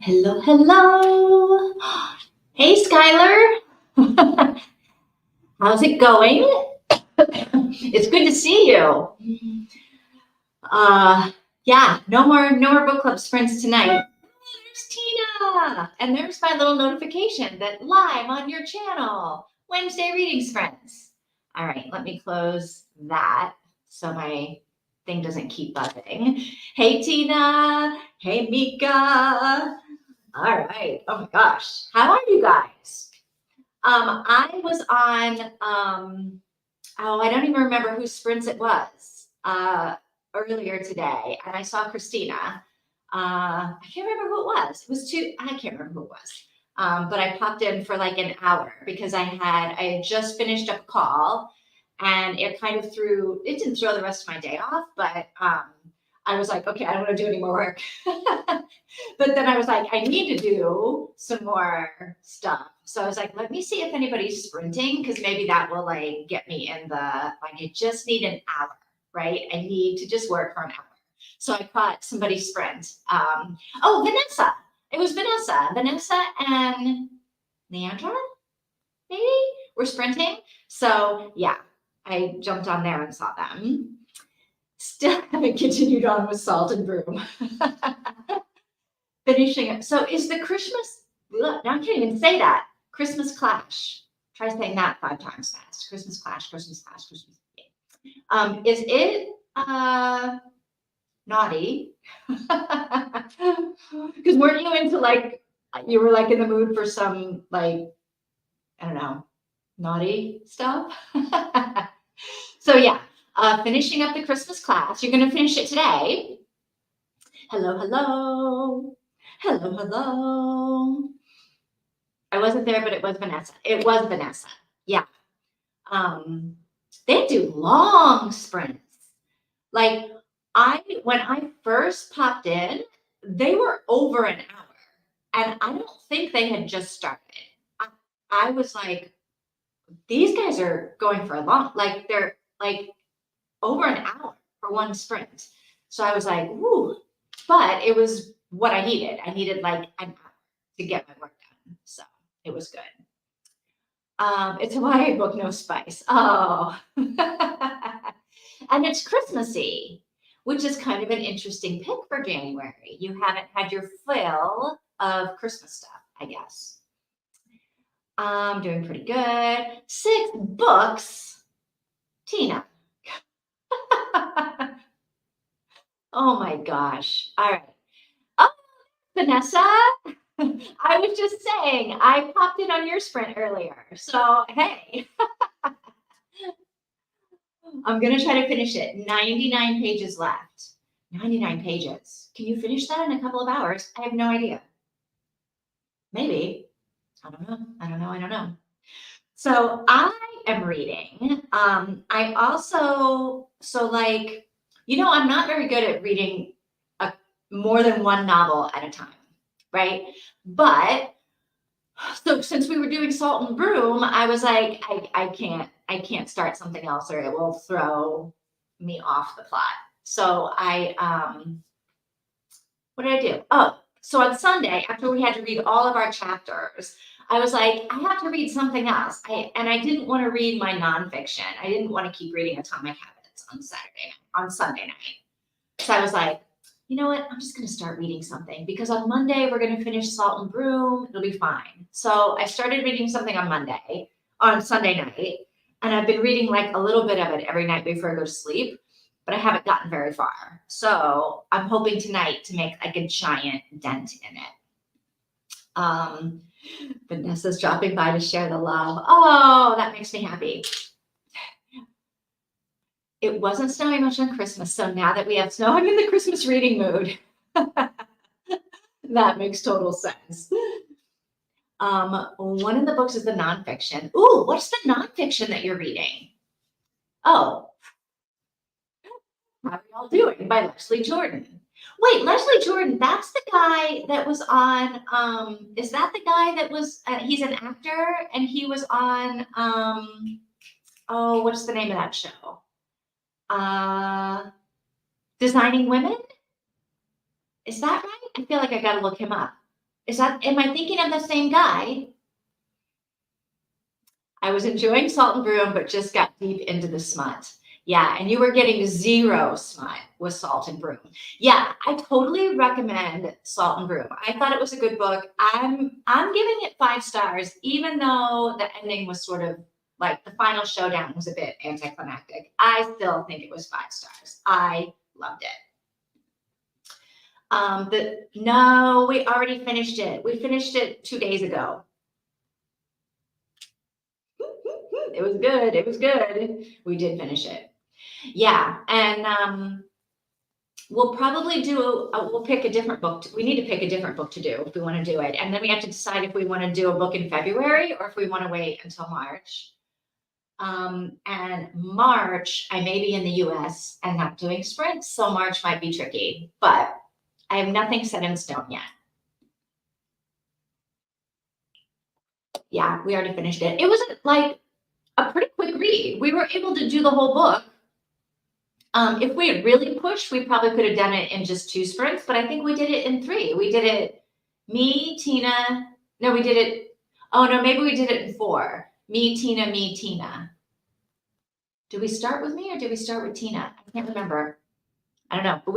Hello, hello. Hey, Skylar. How's it going? It's good to see you. Uh, yeah, no more book club sprints tonight. There's Tina, and there's my little notification that live on your channel, Wednesday reading sprints. All right, let me close that so my thing doesn't keep buzzing. Hey, Tina. Hey, Mika. All right. Oh my gosh. How are you guys? I was on, oh, I don't even remember whose sprints it was earlier today, and I saw Christina. I can't remember who it was. It was two, I can't remember who it was. But I popped in for like an hour because I had just finished up a call, and it didn't throw the rest of my day off, but I was like, okay, I don't want to do any more work. But then I was like, I need to do some more stuff. So I was like, let me see if anybody's sprinting, because maybe that will like get me in the, like, I just need an hour, right? I need to just work for an hour. So I caught somebody sprint. Oh, Vanessa. It was Vanessa. Vanessa and Leandra, maybe, were sprinting. So yeah, I jumped on there and saw them. Still haven't continued on with Salt and Broom. Finishing it. So is the Christmas, look, now I can't even say that. Christmas Clash. Try saying that 5 times fast. Christmas Clash, Christmas Clash, Christmas. Is it naughty? Because weren't you into like, you were like in the mood for some like, I don't know, naughty stuff? So yeah, finishing up the Christmas Clash. You're going to finish it today. Hello, hello. Hello, hello. I wasn't there, but it was Vanessa. It was Vanessa. Yeah. Um, they do long sprints. Like when I first popped in, they were over an hour, and I don't think they had just started. I, I was like, these guys are going for a long, like they're like over an hour for one sprint. So I was like, ooh, but it was what I needed. I needed like an hour to get my work done. So it was good. It's a YA book, no spice. Oh. And it's Christmassy, which is kind of an interesting pick for January. You haven't had your fill of Christmas stuff, I guess. I'm doing pretty good. 6 books. Tina. Oh my gosh. All right. Oh, Vanessa. I was just saying, I popped in on your sprint earlier. So, hey, I'm going to try to finish it. 99 pages left. 99 pages. Can you finish that in a couple of hours? I have no idea. Maybe. I don't know. I don't know. I don't know. So I am reading. I also, so like, I'm not very good at reading more than one novel at a time, right? But so since we were doing Salt and Broom, I was like, I can't start something else or it will throw me off the plot. So what did I do? Oh, so on Sunday, after we had to read all of our chapters, I was like, I have to read something else. I didn't want to read my nonfiction. I didn't want to keep reading Atomic Habits on Sunday night. So I was like, you know what? I'm just going to start reading something because on Monday we're going to finish Salt and Broom. It'll be fine. So I started reading something on Sunday night, and I've been reading like a little bit of it every night before I go to sleep, but I haven't gotten very far. So I'm hoping tonight to make like a giant dent in it. Vanessa's dropping by to share the love. Oh, that makes me happy. It wasn't snowing much on Christmas, so now that we have snow, I'm in the Christmas reading mood. That makes total sense. One of the books is the nonfiction. Ooh, what's the nonfiction that you're reading? Oh, How Are Y'all Doing by Leslie Jordan. Wait, Leslie Jordan, that's the guy that was on, is that the guy that was, he's an actor and he was on, oh, what's the name of that show? Designing Women? Is that right? I feel like I gotta look him up. Am I thinking of the same guy? I was enjoying Salt and Broom, but just got deep into the smut. Yeah, and you were getting zero smut with Salt and Broom. Yeah, I totally recommend Salt and Broom. I thought it was a good book. I'm giving it 5 stars, even though the ending was sort of like the final showdown was a bit anticlimactic. I still think it was 5 stars. I loved it. No, we already finished it. We finished it 2 days ago. It was good. It was good. We did finish it. Yeah, and we'll probably do. We'll pick a different book. We need to pick a different book to do if we want to do it, and then we have to decide if we want to do a book in February or if we want to wait until March. And March, I may be in the U.S. and not doing sprints, so March might be tricky. But I have nothing set in stone yet. Yeah, we already finished it. It was like a pretty quick read. We were able to do the whole book. If we had really pushed, we probably could have done it in just 2 sprints, but I think we did it in 3. We did it, me, Tina. No, we did it. Oh, no, maybe we did it in 4. Me, Tina. Did we start with me or did we start with Tina? I can't remember. I don't know. But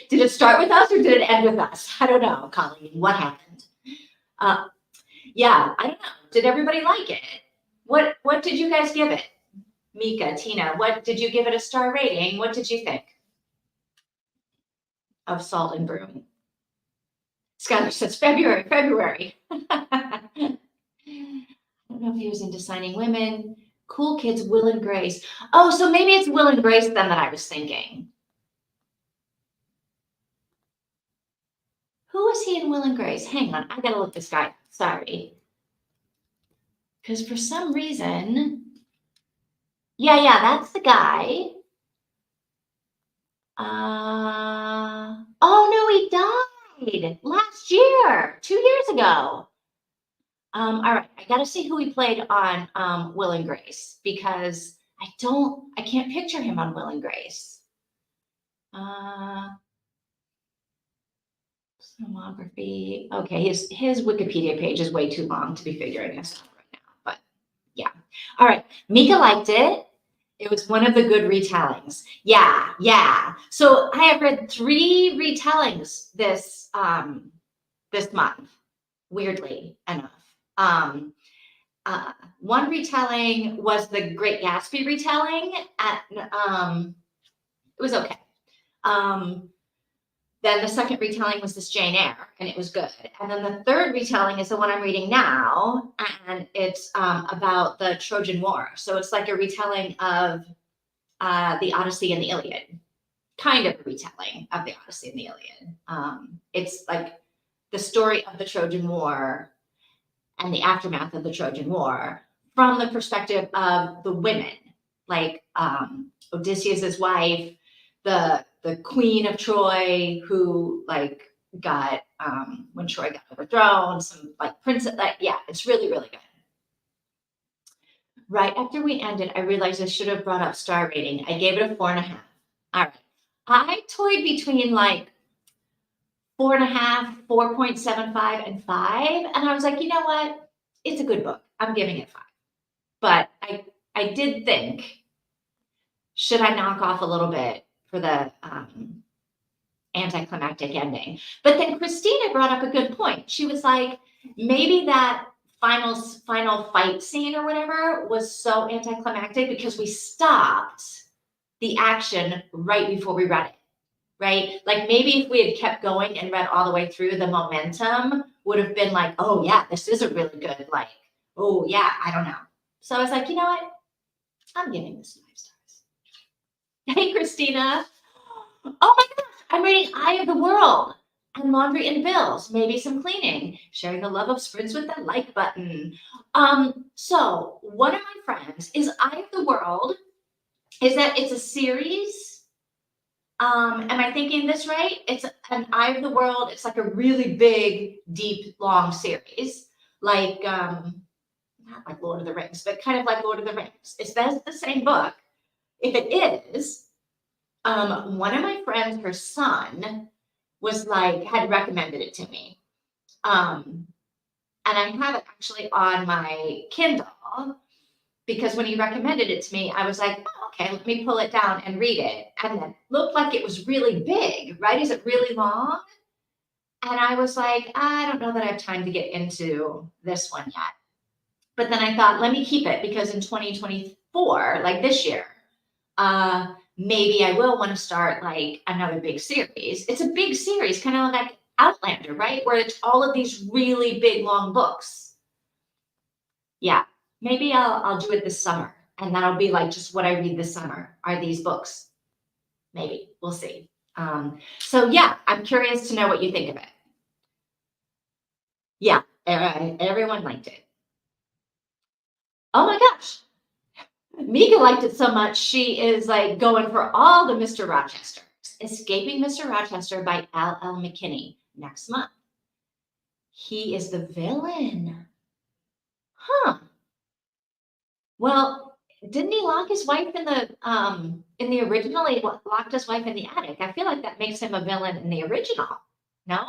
did it start with us or did it end with us? I don't know, Colleen. What happened? Yeah, I don't know. Did everybody like it? What did you guys give it? Mika, Tina, what did you give it a star rating? What did you think of Salt and Broom? Skylar says February. I don't know if he was into Signing Women. Cool Kids, Will and Grace. Oh, so maybe it's Will and Grace then that I was thinking. Who was he in Will and Grace? Hang on, I gotta look this guy up. Sorry. Because for some reason, yeah, that's the guy. Oh no, he died last year, 2 years ago. All right, I gotta see who he played on Will and Grace because I can't picture him on Will and Grace. Filmography. Okay, his Wikipedia page is way too long to be figuring this out right now, but yeah. All right, Mika liked it. It was one of the good retellings. Yeah. So I have read 3 retellings this month, weirdly enough. One retelling was the Great Gatsby retelling. It was okay. Then the second retelling was this Jane Eyre, and it was good. And then the third retelling is the one I'm reading now, and it's about the Trojan War. So it's like a retelling of the Odyssey and the Iliad, kind of a retelling of the Odyssey and the Iliad. It's like the story of the Trojan War and the aftermath of the Trojan War from the perspective of the women, like Odysseus's wife, the queen of Troy, who like got when Troy got overthrown, some like princess. Yeah, it's really, really good. Right after we ended, I realized I should have brought up star rating. I gave it a 4.5. All right, I toyed between like 4.5, 4.75, and 5, and I was like, you know what? It's a good book. I'm giving it 5. But I did think, should I knock off a little bit for the anticlimactic ending? But then Christina brought up a good point. She was like, maybe that final fight scene or whatever was so anticlimactic because we stopped the action right before we read it, right? Like maybe if we had kept going and read all the way through, the momentum would have been like, oh yeah, this is a really good, like, oh yeah, I don't know. So I was like, you know what? I'm giving this 5 stars. Hey, Christina. Oh my gosh, I'm reading Eye of the World and Laundry and Bills, maybe some cleaning, sharing the love of sprints with the like button. So one of my friends is Eye of the World. Is that it's a series? Am I thinking this right? It's an Eye of the World. It's like a really big, deep, long series, like not like Lord of the Rings, but kind of like Lord of the Rings. Is that the same book? If it is, one of my friends, her son, was like, had recommended it to me. And I have it actually on my Kindle because when he recommended it to me, I was like, oh, okay, let me pull it down and read it. And then looked like it was really big, right? Is it really long? And I was like, I don't know that I have time to get into this one yet. But then I thought, let me keep it because in 2024, like this year, maybe I will want to start like another big series. It's a big series, kind of like Outlander, right? Where it's all of these really big, long books. Yeah, maybe I'll do it this summer, and that'll be like just what I read this summer are these books. Maybe we'll see. So yeah, I'm curious to know what you think of it. Yeah, everyone liked it. Oh my gosh, Mika liked it so much, she is like going for all the Mr. Rochesters. Escaping Mr. Rochester by L.L. McKinney next month. He is the villain. Huh. Well, didn't he lock his wife in the original? He locked his wife in the attic. I feel like that makes him a villain in the original. No?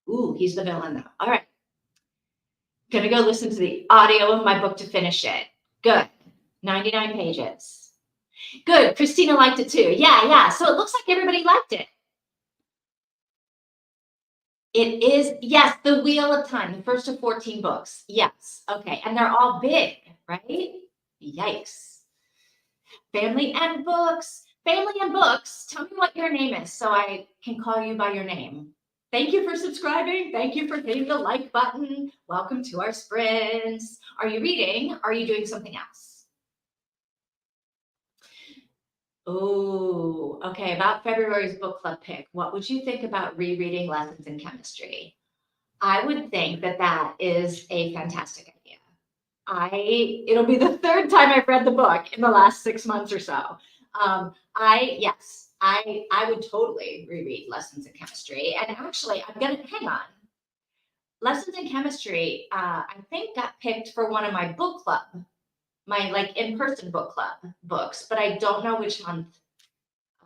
Ooh, he's the villain though. All right. Gonna go listen to the audio of my book to finish it. Good. 99 pages. Good. Christina liked it too. Yeah. So it looks like everybody liked it. It is, yes, The Wheel of Time, the first of 14 books. Yes. Okay. And they're all big, right? Yikes. Family and Books. Family and Books. Tell me what your name is so I can call you by your name. Thank you for subscribing. Thank you for hitting the like button. Welcome to our sprints. Are you reading? Are you doing something else? Oh, okay. About February's book club pick. What would you think about rereading Lessons in Chemistry? I would think that that is a fantastic idea. It'll be the third time I've read the book in the last 6 months or so. Yes, I would totally reread Lessons in Chemistry. And actually, I'm gonna hang on. Lessons in Chemistry, I think got picked for one of my book club, my like in-person book club books, but I don't know which month.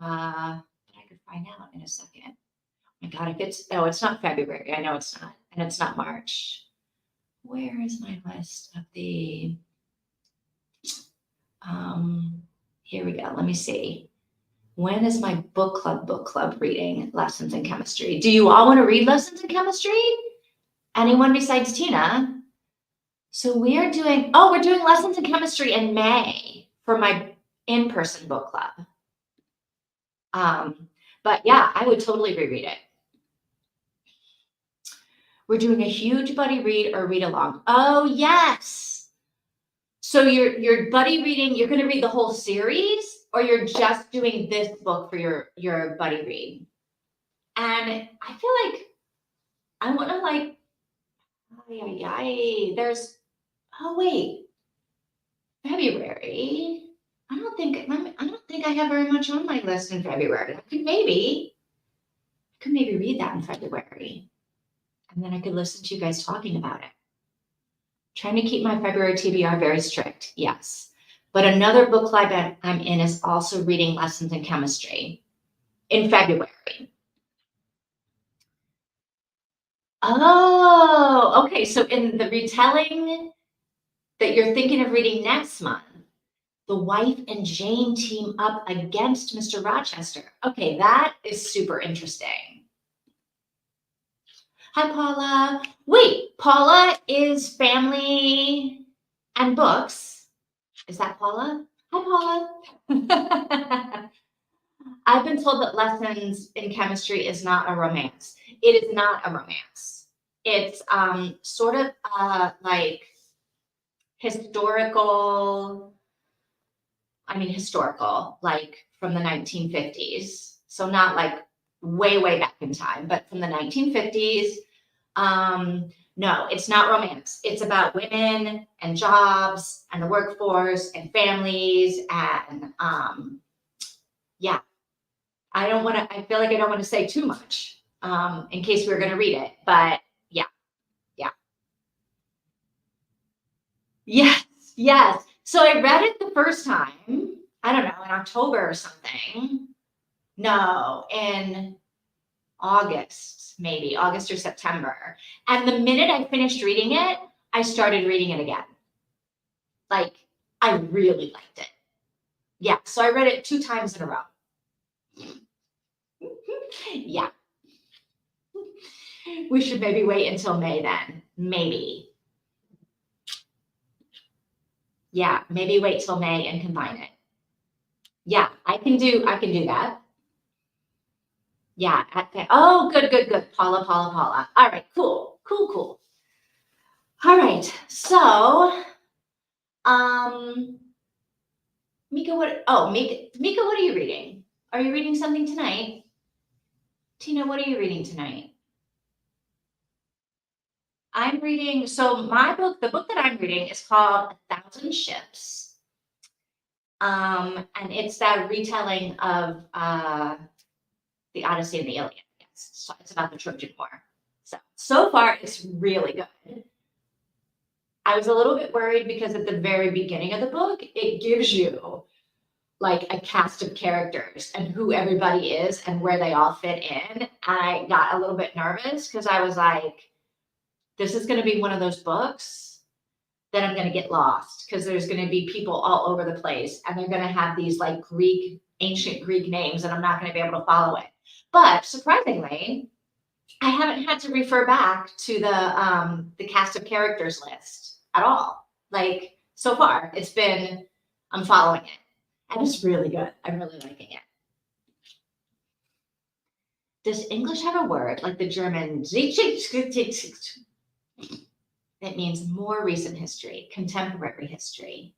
But I could find out in a second. Oh my God, if it's not February. I know it's not, and it's not March. Where is my list of the? Here we go. Let me see. When is my book club reading Lessons in Chemistry? Do you all want to read Lessons in Chemistry? Anyone besides Tina? So we're doing Lessons in Chemistry in May for my in-person book club. But yeah, I would totally reread it. We're doing a huge buddy read or read along. Oh yes. So you're buddy reading, you're gonna read the whole series, or you're just doing this book for your buddy read? And I feel like I want to like, there's, oh wait, February. I don't think I have very much on my list in February. I could maybe read that in February, and then I could listen to you guys talking about it. Trying to keep my February TBR very strict, yes. But another book club I'm in is also reading Lessons in Chemistry in February. Oh, okay. So in the retelling that you're thinking of reading next month, the wife and Jane team up against Mr. Rochester. Okay, that is super interesting. Hi, Paula. Wait, Paula is Family and Books. Is that Paula? Hi, Paula. I've been told that Lessons in Chemistry is not a romance. It is not a romance. It's sort of like historical, like from the 1950s. So not like way, way back in time, but from the 1950s. No, it's not romance. It's about women and jobs and the workforce and families and yeah. I feel like I don't want to say too much in case we were going to read it, but yeah. Yes. So I read it the first time, I don't know, in October or something. No, in August, maybe August or September. And the minute I finished reading it, I started reading it again. Like, I really liked it. Yeah, so I read it 2 times in a row. Yeah. We should maybe wait until May then. Maybe. Yeah, maybe wait till May and combine it. Yeah, I can do that. Yeah. Oh, good. Paula. All right, cool. All right. So, Mika, what are you reading? Are you reading something tonight? Tina, what are you reading tonight? I'm reading, so the book that I'm reading is called A Thousand Ships. And it's that retelling of the Odyssey and the Iliad. Yes. So it's about the Trojan War. So far it's really good. I was a little bit worried because at the very beginning of the book, it gives you like a cast of characters and who everybody is and where they all fit in. And I got a little bit nervous because I was like, this is going to be one of those books that I'm going to get lost because there's going to be people all over the place and they're going to have these like ancient Greek names and I'm not going to be able to follow it. But surprisingly, I haven't had to refer back to the cast of characters list at all. Like so far, I'm following it. And it's really good. I'm really liking it. Does English have a word like the German? It means more recent history, contemporary history.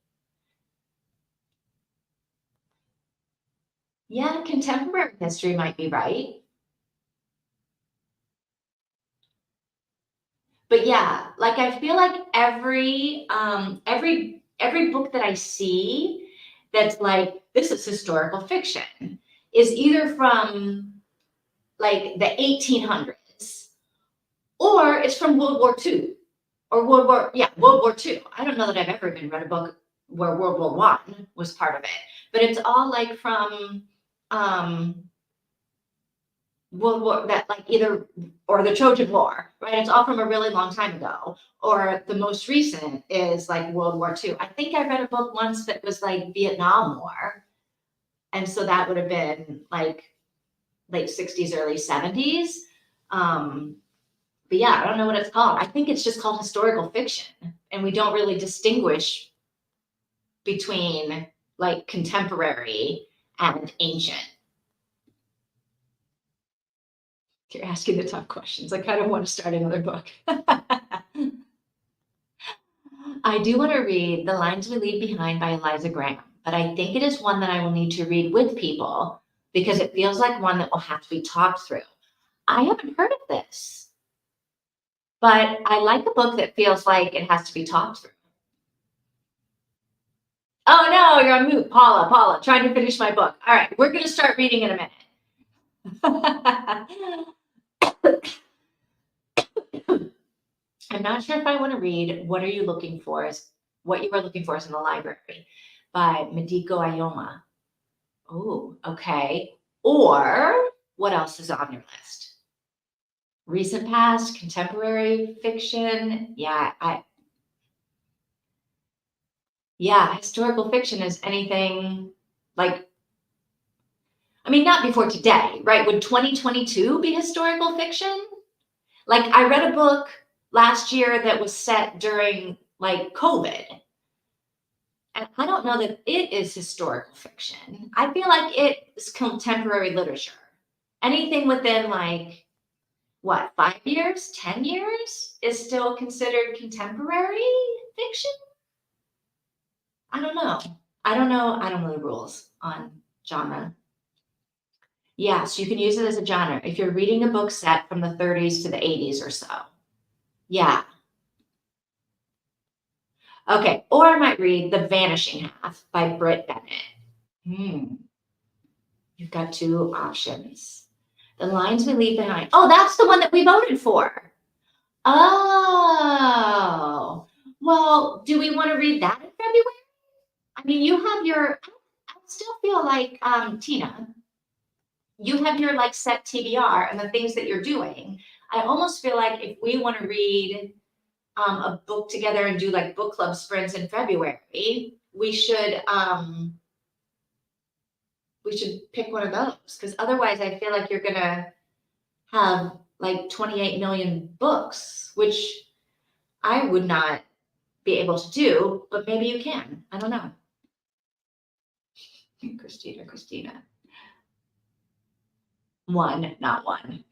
Yeah, contemporary history might be right. But yeah, like I feel like every book that I see that's like this is historical fiction is either from like the 1800s or it's from World War II or World War II. I don't know that I've ever even read a book where World War One was part of it, but it's all like from World War that like either or the Trojan War, right? It's all from a really long time ago. Or the most recent is like World War II. I think I read a book once that was like Vietnam War. And so that would have been like late 60s, early 70s. But yeah, I don't know what it's called. I think it's just called historical fiction. And we don't really distinguish between like contemporary and ancient. You're asking the tough questions. I kind of want to start another book. I do want to read The Lines We Leave Behind by Eliza Graham, but I think it is one that I will need to read with people because it feels like one that will have to be talked through. I haven't heard of this, but I like a book that feels like it has to be talked through. Oh no, you're on mute, Paula, trying to finish my book. All right, we're going to start reading in a minute. I'm not sure if I want to read What Are You Looking For What You Are Looking For is in the Library by Midiko Ayoma. Oh, okay. Or what else is on your list? Recent past, contemporary fiction. Historical fiction is anything like, I mean, not before today, right? Would 2022 be historical fiction? Like I read a book last year that was set during like COVID. And I don't know that it is historical fiction. I feel like it is contemporary literature. Anything within like, what, 5 years, 10 years is still considered contemporary fiction? I don't know. I don't know the rules on genre. Yes, you can use it as a genre if you're reading a book set from the 30s to the 80s or so. Yeah. Okay, or I might read The Vanishing Half by Britt Bennett. You've got 2 options. The Lines We Leave Behind. Oh, that's the one that we voted for. Oh, well, do we want to read that in February? I mean, you have I still feel like, Tina, you have your like set TBR and the things that you're doing. I almost feel like if we want to read a book together and do like book club sprints in February, we should pick one of those, because otherwise I feel like you're gonna have like 28 million books, which I would not be able to do, but maybe you can. I don't know. Christina. One, not one.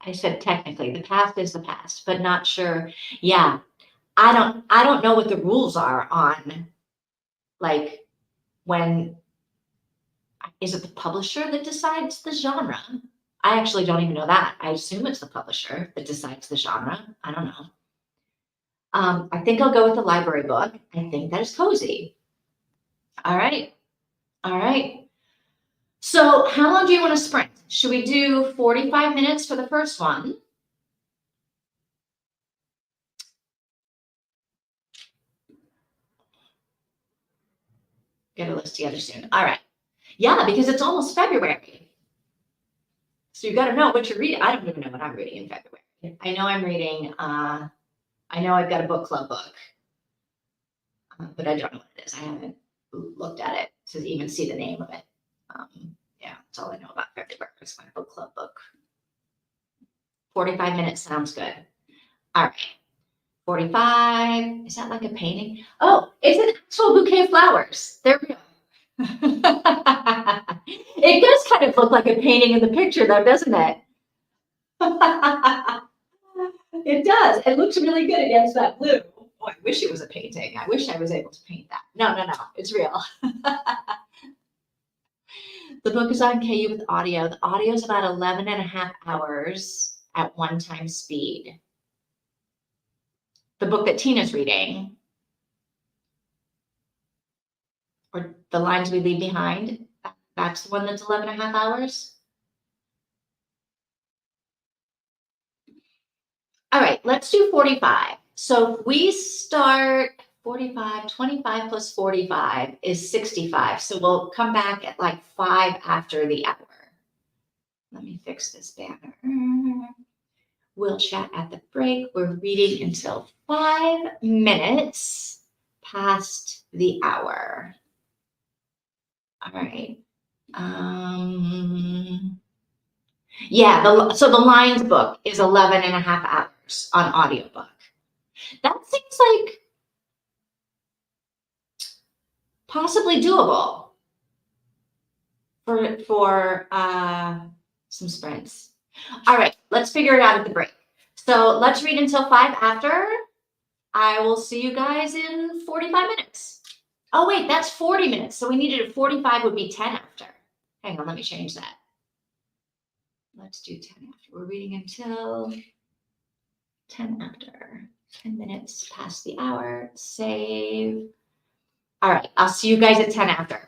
I said technically, the past is the past, but not sure. Yeah, I don't know what the rules are on, like, when is it the publisher that decides the genre? I actually don't even know that. I assume it's the publisher that decides the genre. I don't know. I think I'll go with the library book. I think that is cozy. All right. All right. So how long do you want to sprint? Should we do 45 minutes for the first one? Get a list together soon. All right. Yeah, because it's almost February. So you got to know what you're reading. I don't even know what I'm reading in February. I know I'm reading, I know I've got a book club book, but I don't know what it is. I haven't looked at it to even see the name of it. Yeah, that's all I know about February. It's my book club book. 45 minutes sounds good. All right. 45. Is that like a painting? Oh, it's an actual bouquet of flowers. They're real. It does kind of look like a painting in the picture, though, doesn't it? It does. It looks really good against that blue. Oh, I wish it was a painting. I wish I was able to paint that. No, it's real. The book is on KU with audio. The audio is about 11 and a half hours at one time speed. The book that Tina's reading, or The Lines We Leave Behind, that's the one that's 11 and a half hours. All right, let's do 45. So if we start 45, 25 plus 45 is 65. So we'll come back at like 5 after the hour. Let me fix this banner. We'll chat at the break. We're reading until 5 minutes past the hour. All right. Yeah, so the Lines book is 11 and a half hours on audiobook. That seems like possibly doable for some sprints. All right, let's figure it out at the break. So let's read until 5 after. I will see you guys in 45 minutes. Oh wait, that's 40 minutes. So we needed a 45 would be 10 after. Hang on, let me change that. Let's do 10 after. We're reading until 10 after. 10 minutes past the hour. Save. All right, I'll see you guys at 10 after.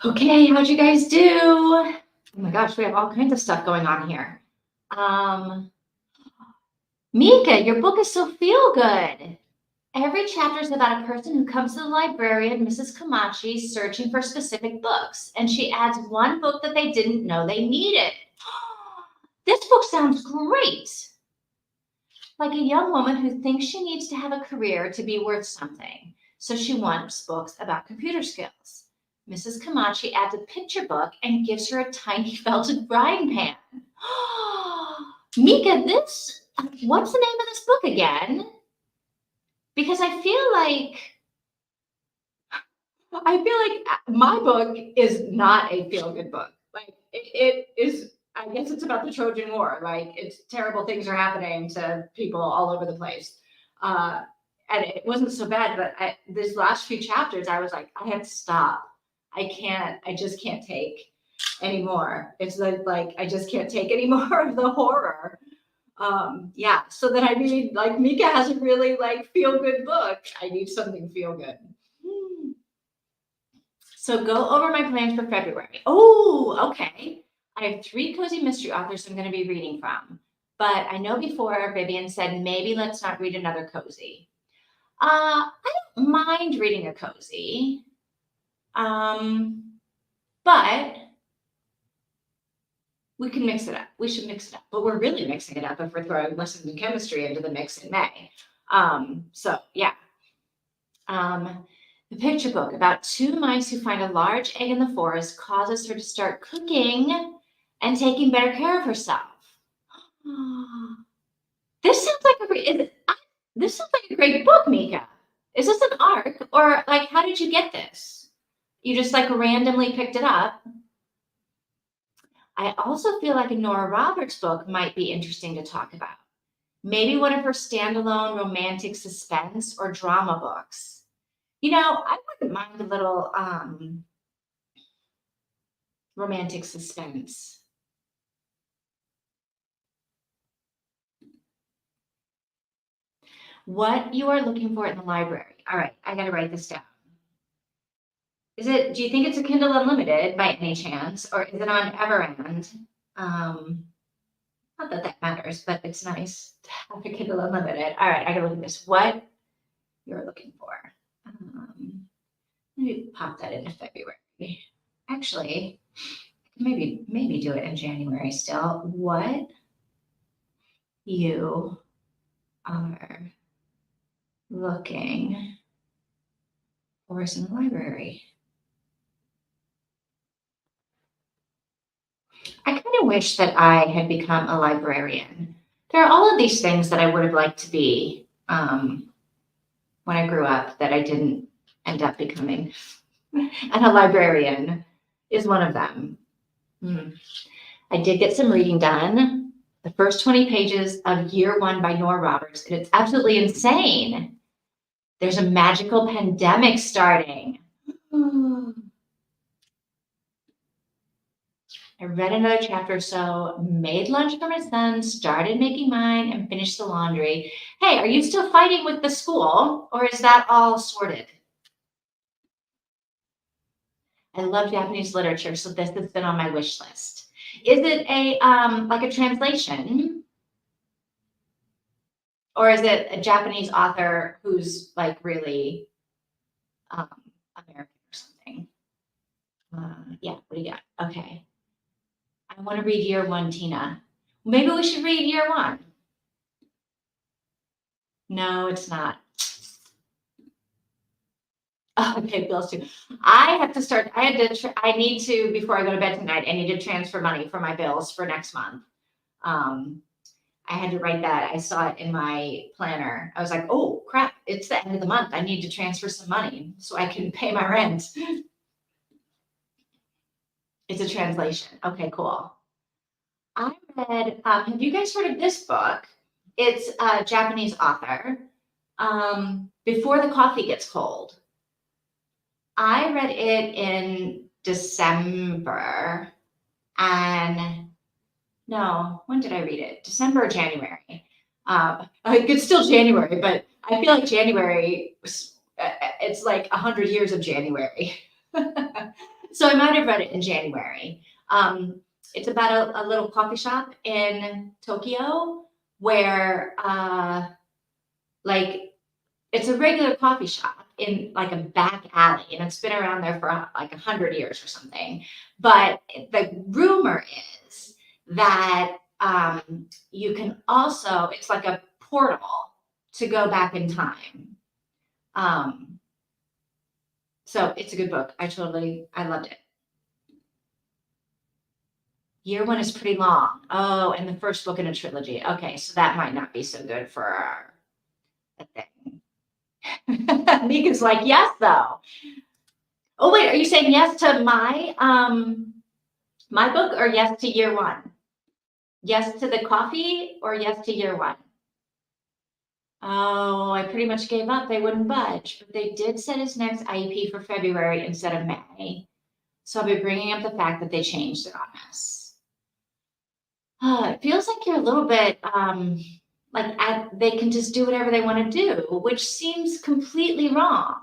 Okay, how'd you guys do? Oh my gosh, we have all kinds of stuff going on here. Mika, your book is so feel good. Every chapter is about a person who comes to the librarian, Mrs. Kamachi, searching for specific books, and she adds one book that they didn't know they needed. This book sounds great. Like a young woman who thinks she needs to have a career to be worth something, so she wants books about computer skills. Mrs. Kamachi adds a picture book and gives her a tiny felted frying pan. Mika, what's the name of this book again? Because I feel like my book is not a feel-good book. Like it is, I guess it's about the Trojan War. Like it's terrible things are happening to people all over the place. And it wasn't so bad, but these last few chapters, I was like, I have to stop. I just can't take anymore. It's like I just can't take any more of the horror. Yeah, so then I need, like, Mika has a really like feel good book. I need something feel good. So go over my plans for February. Oh, okay. I have 3 cozy mystery authors I'm going to be reading from. But I know before Vivian said maybe let's not read another cozy. I don't mind reading a cozy. But we can mix it up. We should mix it up. But we're really mixing it up if we're throwing lessons in chemistry into the mix in May. So yeah. The picture book about 2 mice who find a large egg in the forest causes her to start cooking and taking better care of herself. This sounds like a great book, Mika. Is this an arc, or like how did you get this? You just like randomly picked it up? I also feel like a Nora Roberts book might be interesting to talk about. Maybe one of her standalone romantic suspense or drama books. I wouldn't mind a little romantic suspense. What you are looking for in the library. All right, I gotta write this down. Do you think it's a Kindle Unlimited by any chance, or is it on Everand? Not that that matters, but it's nice to have a Kindle Unlimited. All right, I gotta look at this. What you're looking for. Let me pop that into February. Actually, maybe do it in January still. What you are looking for us in the library. I kind of wish that I had become a librarian. There are all of these things that I would have liked to be when I grew up that I didn't end up becoming. And a librarian is one of them. I did get some reading done. The first 20 pages of Year One by Nora Roberts, and it's absolutely insane. There's a magical pandemic starting. I read another chapter or so, made lunch for my son, started making mine, and finished the laundry. Hey, are you still fighting with the school, or is that all sorted? I love Japanese literature, so this has been on my wish list. Is it like a translation? Or is it a Japanese author who's like really American or something? Yeah, what do you got? Okay. I want to read Year One, Tina. Maybe we should read Year One. No, it's not. Oh, okay, bills too. I need to, before I go to bed tonight, I need to transfer money for my bills for next month. I had to write that. I saw it in my planner. I was like, oh crap, it's the end of the month. I need to transfer some money so I can pay my rent. It's a translation. Okay, cool. I read, have you guys heard of this book? It's a Japanese author, Before the Coffee Gets Cold. I read it in December, and no, when did I read it? December or January? It's still January, but I feel like January, it's like 100 years of January. So I might have read it in January. It's about a little coffee shop in Tokyo where like it's a regular coffee shop in like a back alley, and it's been around there for like 100 years or something. But the rumor is that you can also, it's like a portal to go back in time. So it's a good book. I loved it. Year one is pretty long. Oh, and the first book in a trilogy. Okay, so that might not be so good for our thing. Mika's like, yes, though. Oh, wait, are you saying yes to my book or yes to year one? Yes to the coffee or yes to year one? Oh, I pretty much gave up. They wouldn't budge, but they did set his next IEP for February instead of May. So I'll be bringing up the fact that they changed it on us. It feels like you're a little bit they can just do whatever they want to do, which seems completely wrong.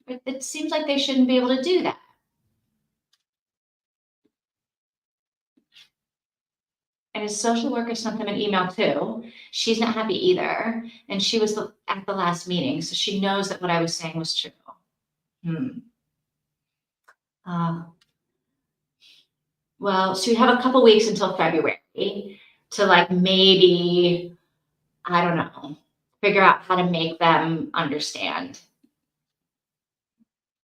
It seems like they shouldn't be able to do that. And his social worker sent them an email too. She's not happy either. And she was at the last meeting, so she knows that what I was saying was true. Well, so we have a couple weeks until February to like maybe, I don't know, figure out how to make them understand.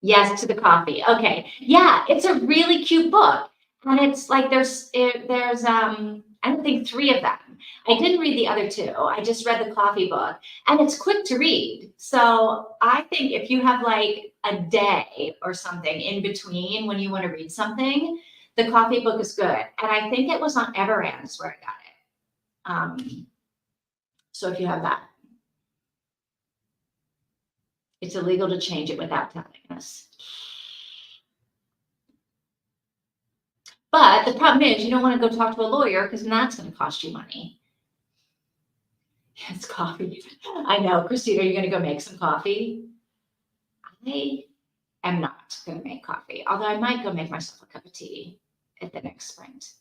Yes to the coffee. Okay. Yeah, it's a really cute book. And it's like there's I don't think 3 of them. I didn't read the other 2. I just read the coffee book, and it's quick to read. So I think if you have like a day or something in between when you want to read something, the coffee book is good. And I think it was on Everand where I got it. So if you have that, it's illegal to change it without telling us. But the problem is you don't want to go talk to a lawyer because that's going to cost you money. It's coffee. I know. Christine, are you going to go make some coffee? I am not going to make coffee, although I might go make myself a cup of tea at the next sprint.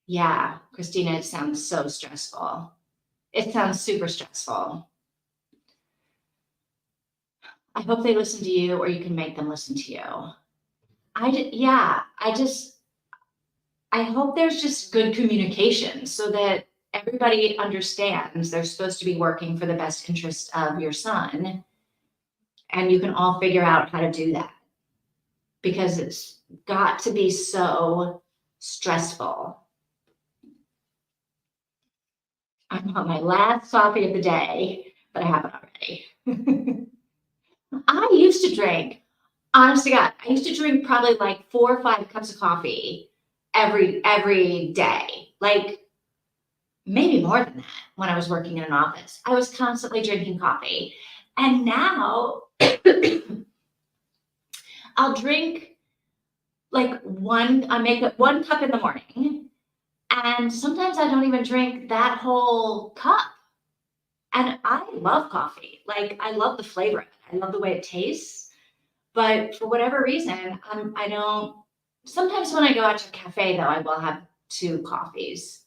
Yeah, Christina, it sounds so stressful. It sounds super stressful. I hope they listen to you, or you can make them listen to you. I hope there's just good communication so that everybody understands they're supposed to be working for the best interest of your son, and you can all figure out how to do that, because it's got to be so stressful. I'm on my last coffee of the day, but I haven't already. I used to drink, honest to God, I used to drink probably like 4 or 5 cups of coffee every day, like maybe more than that when I was working in an office. I was constantly drinking coffee. And now I'll drink like I make it 1 cup in the morning, and sometimes I don't even drink that whole cup. And I love coffee. Like, I love the flavor of it. I love the way it tastes. But for whatever reason, I don't. Sometimes when I go out to a cafe, though, I will have 2 coffees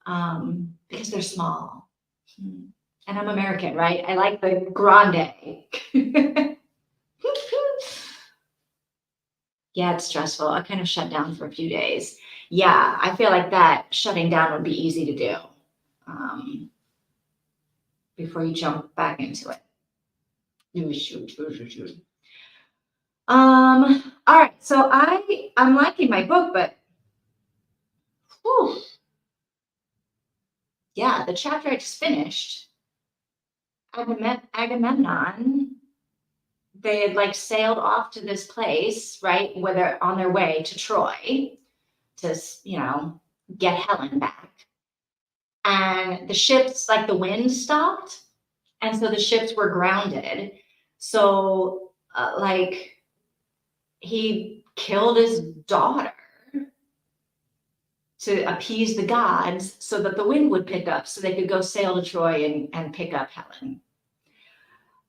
because they're small. And I'm American, right? I like the grande. Yeah, it's stressful. I kind of shut down for a few days. Yeah, I feel like that shutting down would be easy to do before you jump back into it. All right, so I'm liking my book, but whew, yeah, the chapter I just finished, Agamemnon, they had like sailed off to this place, right, where they're on their way to Troy to, get Helen back. And the ships, like the wind stopped, and so the ships were grounded. So, he killed his daughter to appease the gods so that the wind would pick up so they could go sail to Troy and pick up Helen.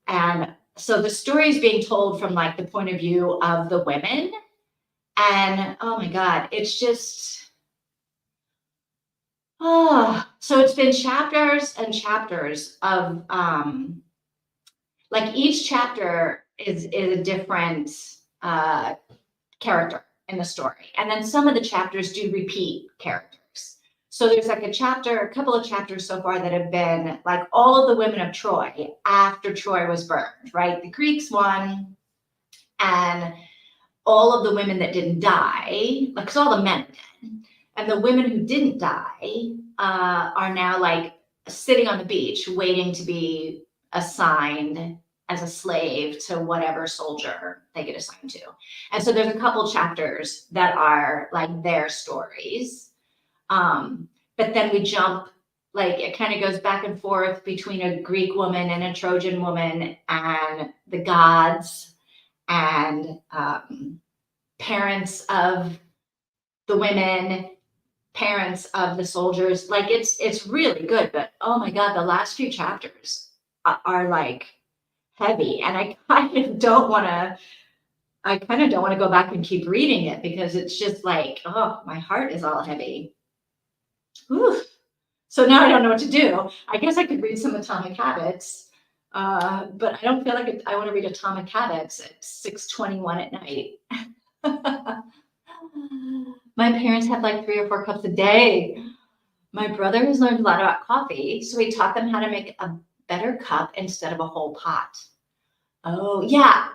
And so the story is being told from like the point of view of the women, And oh my God, it's just, so it's been chapters and chapters of, like each chapter is a different character in the story. And then some of the chapters do repeat characters. So there's like a couple of chapters so far that have been like all of the women of Troy after Troy was burned, right? The Greeks won, and all of the women that didn't die, like, because all the men are dead, and the women who didn't die are now like sitting on the beach waiting to be assigned as a slave to whatever soldier they get assigned to. And so there's a couple chapters that are like their stories. But then we jump, like it kind of goes back and forth between a Greek woman and a Trojan woman and the gods and parents of the women, parents of the soldiers. Like it's really good, but oh my God, the last few chapters are like heavy, and I kind of don't want to go back and keep reading it because it's just like, oh, my heart is all heavy. Whew. So now I don't know what to do. I guess I could read some Atomic Habits, but I don't feel like I want to read Atomic Habits at 6:21 at night. My parents have like 3 or 4 cups a day. My brother has learned a lot about coffee, so he taught them how to make a better cup instead of a whole pot. Oh yeah,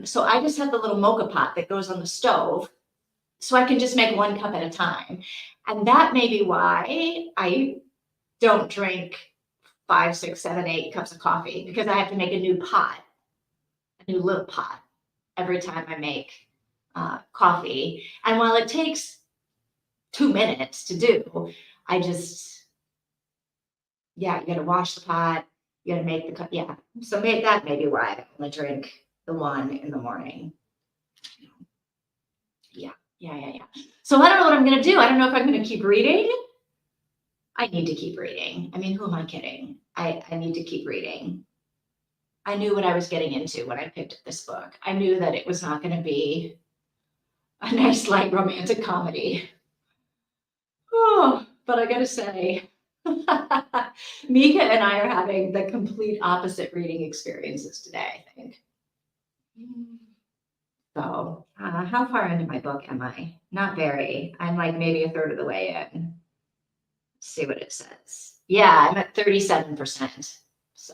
so I just have the little mocha pot that goes on the stove, so I can just make 1 cup at a time, and that may be why I don't drink 5, 6, 7, 8 cups of coffee, because I have to make a new little pot every time I make coffee. And while it takes 2 minutes to do, I just, yeah, you got to wash the pot, you got to make the cup. Yeah. So that may be why I only drink the 1 in the morning. Yeah. So I don't know what I'm going to do. I don't know if I'm going to keep reading. I need to keep reading. I mean, who am I kidding? I need to keep reading. I knew what I was getting into when I picked up this book. I knew that it was not going to be a nice, light romantic comedy. Oh, but I got to say, Mika and I are having the complete opposite reading experiences today, I think. So, how far into my book am I? Not very. I'm like maybe a third of the way in. Let's see what it says. Yeah, I'm at 37%. So,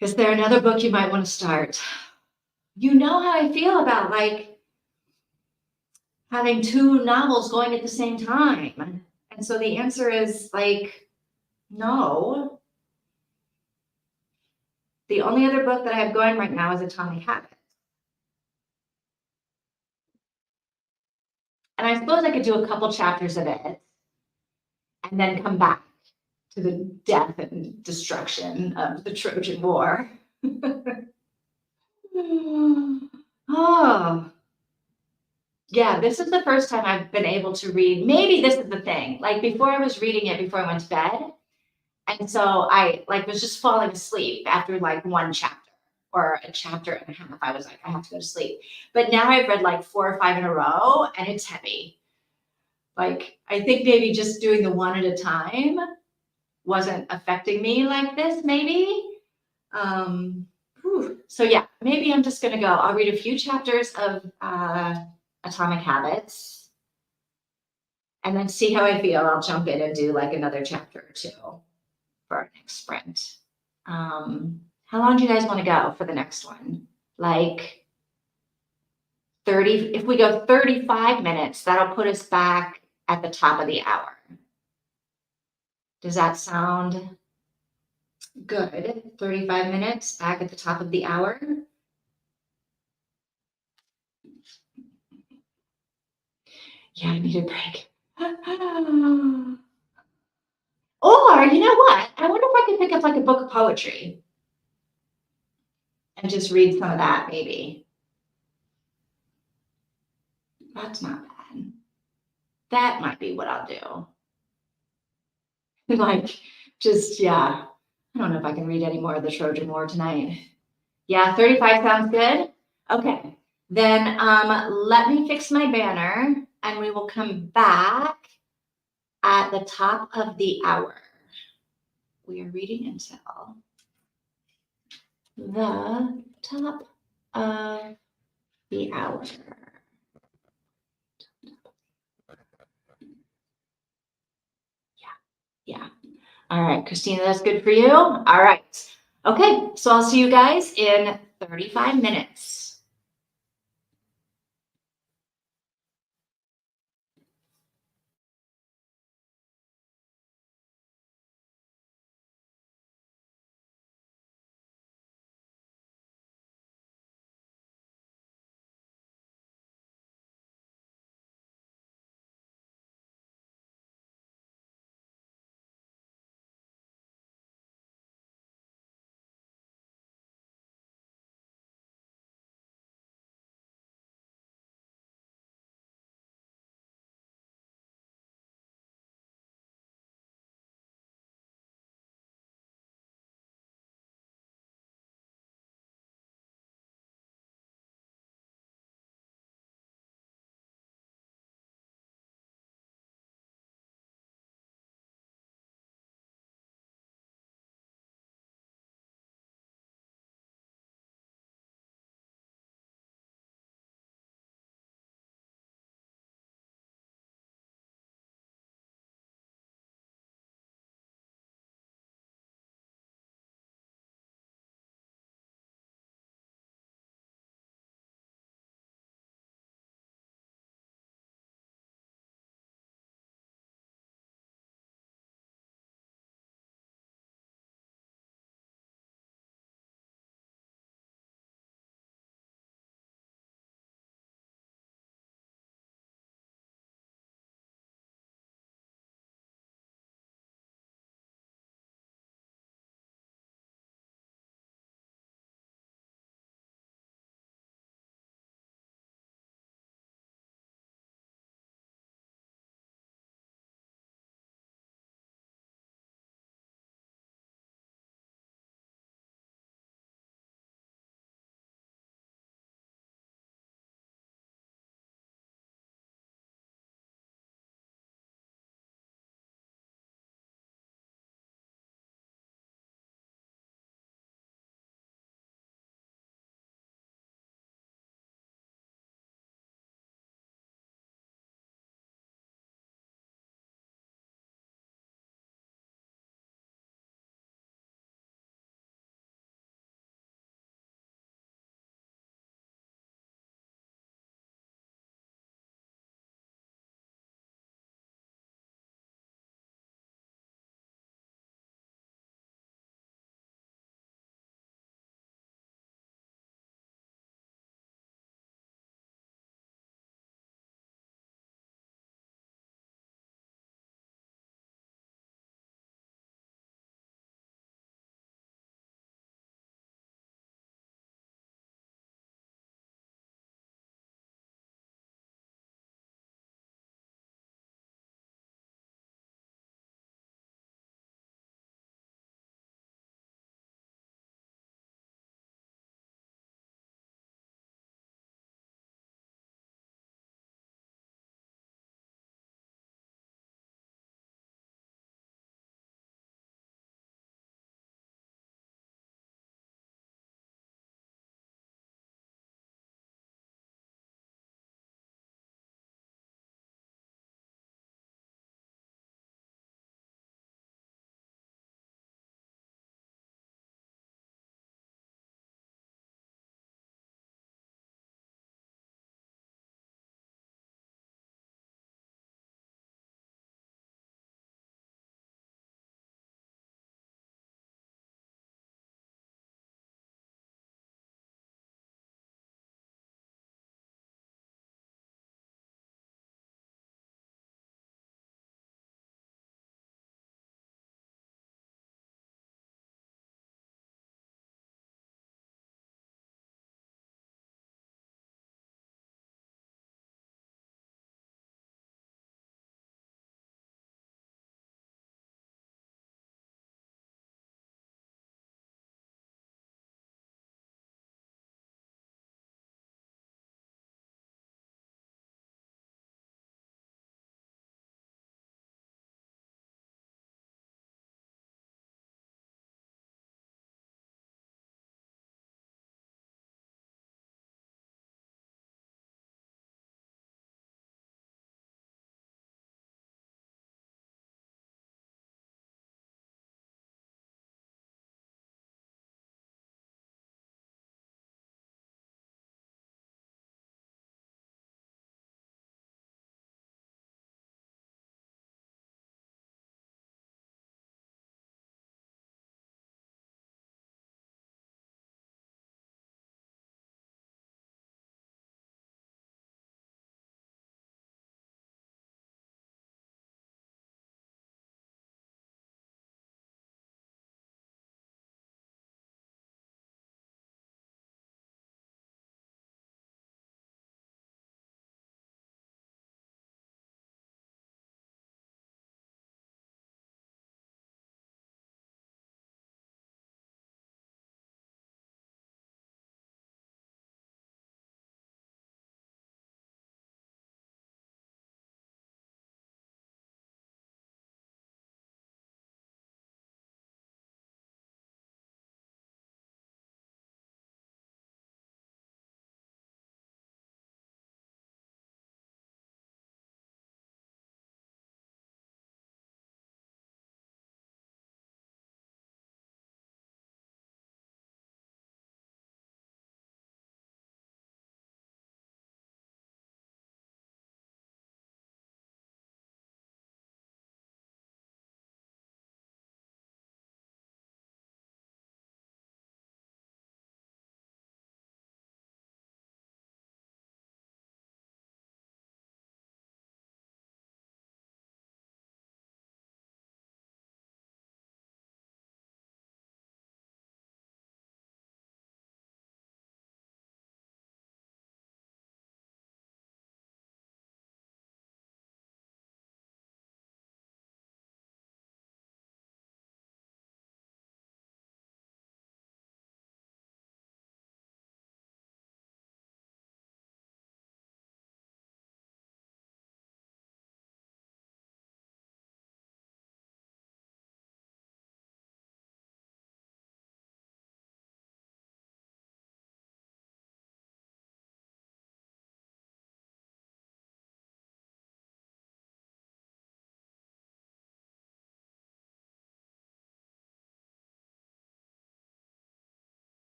is there another book you might want to start? You know how I feel about like having 2 novels going at the same time. And so the answer is like, no. The only other book that I have going right now is Atomic Habits. And I suppose I could do a couple chapters of it and then come back to the death and destruction of the Trojan War. Oh, yeah, this is the first time I've been able to read. Maybe this is the thing. Like before I was reading it before I went to bed. And so I like was just falling asleep after like 1 chapter or a chapter and a half. I was like, I have to go to sleep. But now I've read like 4 or 5 in a row and it's heavy. Like I think maybe just doing the 1 at a time wasn't affecting me like this, maybe. So yeah, maybe I'm just gonna go. I'll read a few chapters of Atomic Habits and then see how I feel. I'll jump in and do like another chapter or 2 for our next sprint. How long do you guys want to go for the next one? Like 30, if we go 35 minutes, that'll put us back at the top of the hour. Does that sound good? 35 minutes back at the top of the hour. Yeah, I need a break. Or you know what? I wonder if I could pick up like a book of poetry and just read some of that, maybe. That's not bad. That might be what I'll do. Like, just, yeah. I don't know if I can read any more of the Trojan War tonight. Yeah, 35 sounds good. Okay, then let me fix my banner and we will come back at the top of the hour. We are reading until the top of the hour. Yeah. All right, Christina, that's good for you. All right. Okay, so I'll see you guys in 35 minutes.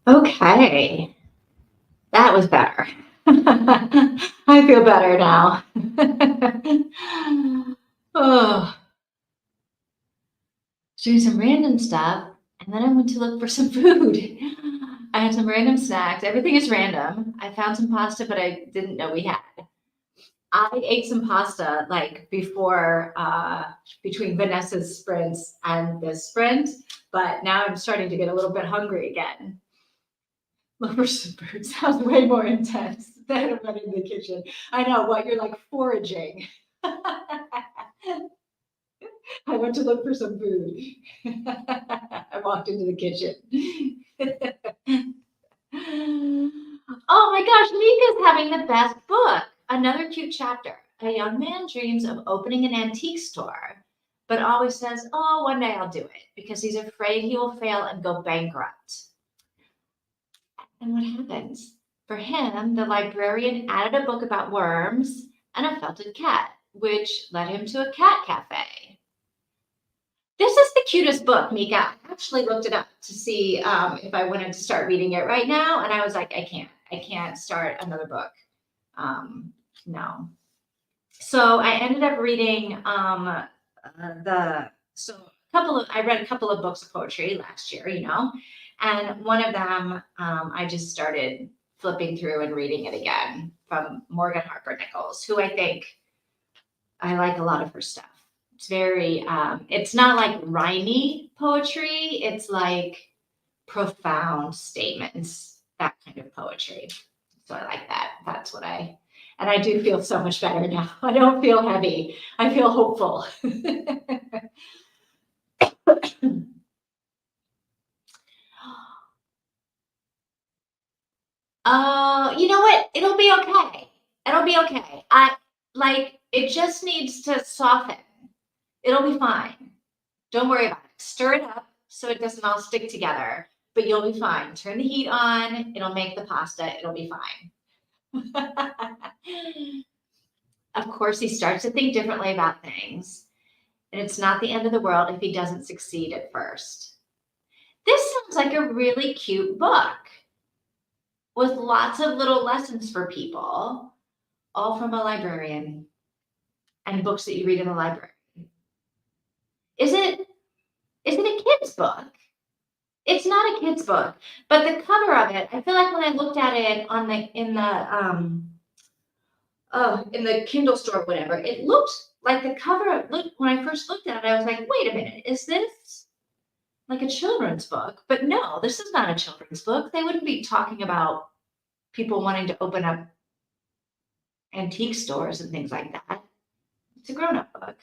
Okay, that was better. I feel better now. Oh, doing some random stuff, and then I went to look for some food. I had some random snacks. Everything is random. I found some pasta, but I didn't know we had. I ate some pasta like before, between Vanessa's sprints and this sprint, but now I'm starting to get a little bit hungry again. Look for some food sounds way more intense than running the kitchen. I know what you're like foraging. I went to look for some food. I walked into the kitchen. Oh my gosh, Mika's having the best book. Another cute chapter. A young man dreams of opening an antique store, but always says, "Oh, one day I'll do it," because he's afraid he will fail and go bankrupt. And what happens? For him, the librarian added a book about worms and a felted cat, which led him to a cat cafe. This is the cutest book, Mika. I actually looked it up to see if I wanted to start reading it right now, and I was like, I can't. I can't start another book. No. So I ended up reading the so a couple of I read a couple of books of poetry last year, and one of them I just started flipping through and reading it again from Morgan Harper Nichols, who I think I like a lot of her stuff. It's very it's not like rhymy poetry, it's like profound statements, that kind of poetry. So I like that. That's what and I do feel so much better now. I don't feel heavy. I feel hopeful. You know what? It'll be okay. It'll be okay. It just needs to soften. It'll be fine. Don't worry about it. Stir it up so it doesn't all stick together, but you'll be fine. Turn the heat on. It'll make the pasta. It'll be fine. Of course, he starts to think differently about things, and it's not the end of the world if he doesn't succeed at first. This sounds like a really cute book with lots of little lessons for people, all from a librarian and books that you read in the library. Is it a kid's book? It's not a kid's book, but the cover of it, I feel like when I looked at it in the Kindle store or whatever, it looked like the cover when I first looked at it, I was like, wait a minute, is this like a children's book? But no, this is not a children's book. They wouldn't be talking about people wanting to open up antique stores and things like that. It's a grown-up book.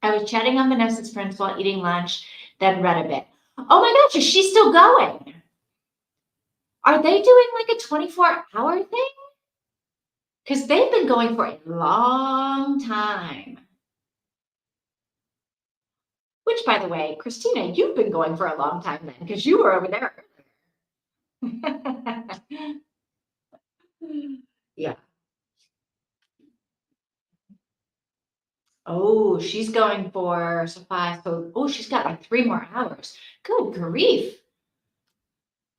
I was chatting on Vanessa's friends while eating lunch, then read a bit. Oh my gosh, is she still going? Are they doing like a 24-hour thing? Because they've been going for a long time. Which, by the way, Christina, you've been going for a long time then, because you were over there earlier. Yeah. Oh, she's going for Sophia. So, she's got like 3 more hours. Good grief.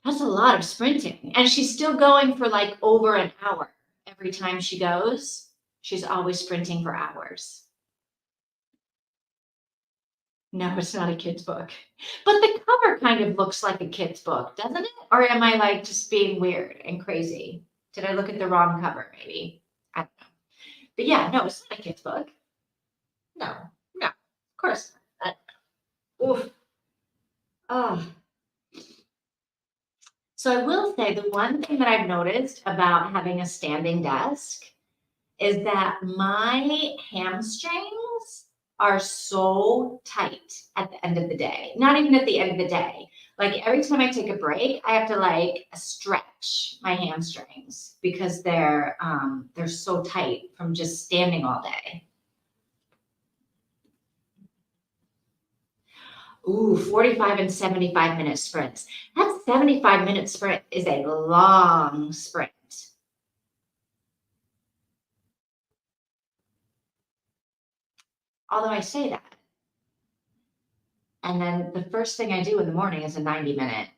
That's a lot of sprinting. And she's still going for like over an hour every time she goes. She's always sprinting for hours. No, it's not a kid's book. But the cover kind of looks like a kid's book, doesn't it? Or am I like just being weird and crazy? Did I look at the wrong cover, maybe? I don't know. But yeah, no, it's not a kid's book. No, no, of course not. Oof. Oh. So I will say the one thing that I've noticed about having a standing desk is that my hamstrings are so tight at the end of the day. Not even at the end of the day. Like every time I take a break, I have to like stretch my hamstrings because they're so tight from just standing all day. Ooh, 45 and 75-minute sprints. That 75-minute sprint is a long sprint. Although I say that. And then the first thing I do in the morning is a 90-minute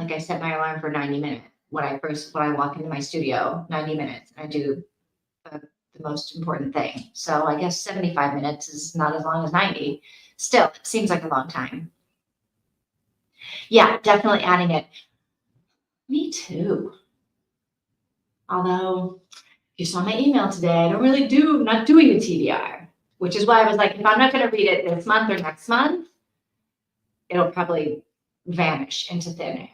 Like I set my alarm for 90 minutes when I walk into my studio, 90 minutes. I do the most important thing. So I guess 75 minutes is not as long as 90. Still, it seems like a long time. Yeah, definitely adding it. Me too. Although, if you saw my email today, I'm not doing a TBR, which is why I was like, if I'm not going to read it this month or next month, it'll probably vanish into thin air.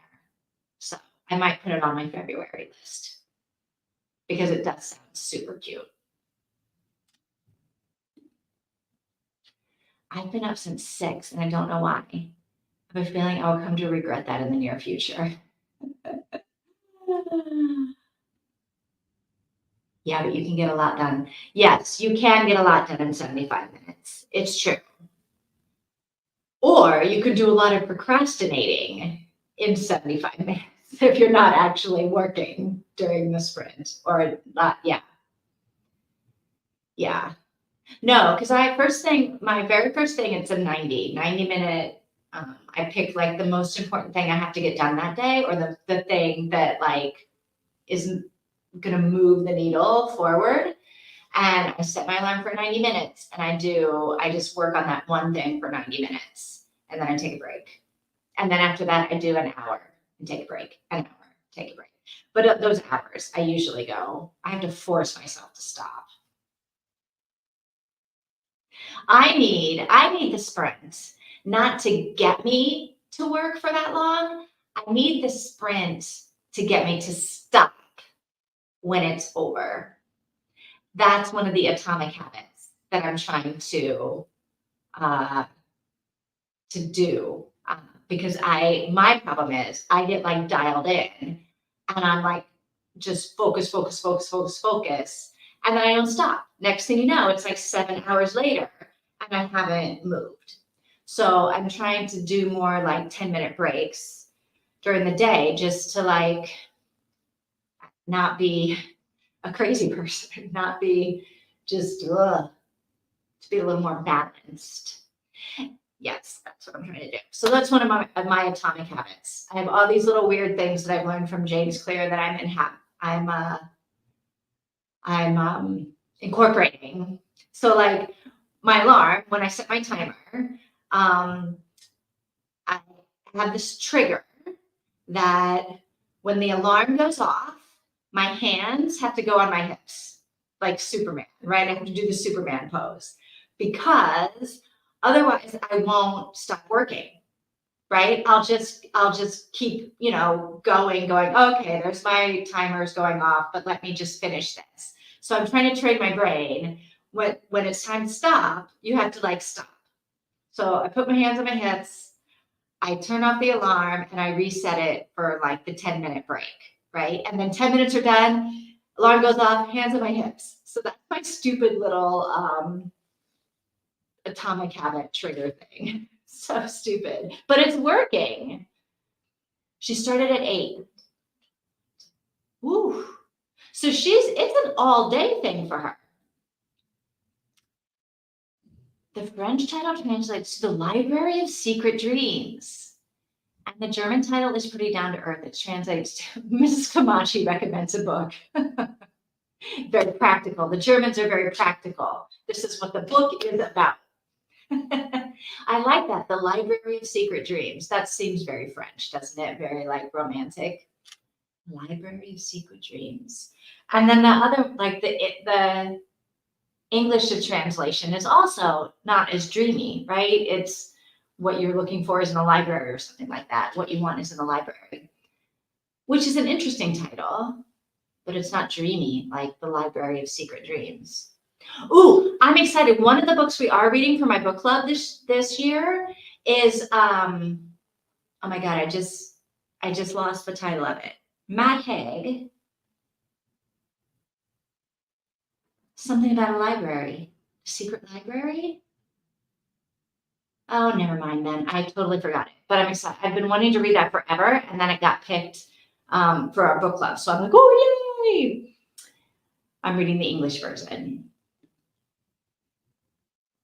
So I might put it on my February list because it does sound super cute. I've been up since 6 and I don't know why. I have a feeling I'll come to regret that in the near future. Yeah, but you can get a lot done. Yes, you can get a lot done in 75 minutes. It's true. Or you could do a lot of procrastinating in 75 minutes if you're not actually working during the sprint or not. Yeah. Yeah. No, because my very first thing, it's a 90 minute. I pick like the most important thing I have to get done that day, or the thing that like isn't going to move the needle forward. And I set my alarm for 90 minutes and I just work on that one thing for 90 minutes and then I take a break. And then after that, I do an hour and take a break, an hour, take a break. But those hours, I have to force myself to stop. I need the sprint, not to get me to work for that long. I need the sprint to get me to stop when it's over. That's one of the atomic habits that I'm trying to do. Because my problem is I get like dialed in and I'm like, just focus. And then I don't stop. Next thing you know, it's like 7 hours later and I haven't moved. So I'm trying to do more like 10-minute breaks during the day just to like not be a crazy person, not be just, to be a little more balanced. Yes, that's what I'm trying to do. So that's one of my atomic habits. I have all these little weird things that I've learned from James Clear that I'm incorporating. So like my alarm, when I set my timer, I have this trigger that when the alarm goes off, my hands have to go on my hips, like Superman, right? I have to do the Superman pose because otherwise I won't stop working, right? I'll just keep, going, okay, there's my timers going off, but let me just finish this. So I'm trying to train my brain when it's time to stop, you have to like stop. So I put my hands on my hips, I turn off the alarm and I reset it for like the 10-minute break, right? And then 10 minutes are done, alarm goes off, hands on my hips. So that's my stupid little atomic habit trigger thing. So stupid, but it's working. She started at 8. Woo. So it's an all day thing for her. The French title translates to the Library of Secret Dreams. And the German title is pretty down to earth. It translates to Mrs. Camachi recommends a book. Very practical. The Germans are very practical. This is what the book is about. I like that. The Library of Secret Dreams. That seems very French, doesn't it? Very like romantic. Library of Secret Dreams. And then the other, like the English translation is also not as dreamy, right? It's what you're looking for is in a library or something like that. What you want is in the library, which is an interesting title, but it's not dreamy like the Library of Secret Dreams. Ooh, I'm excited. One of the books we are reading for my book club this year is oh my God, I just lost the title of it. Matt Haig. Something about a library. Secret library? Oh, never mind then. I totally forgot it. But I'm excited. I've been wanting to read that forever, and then it got picked for our book club. So I'm like, oh, yay! I'm reading the English version.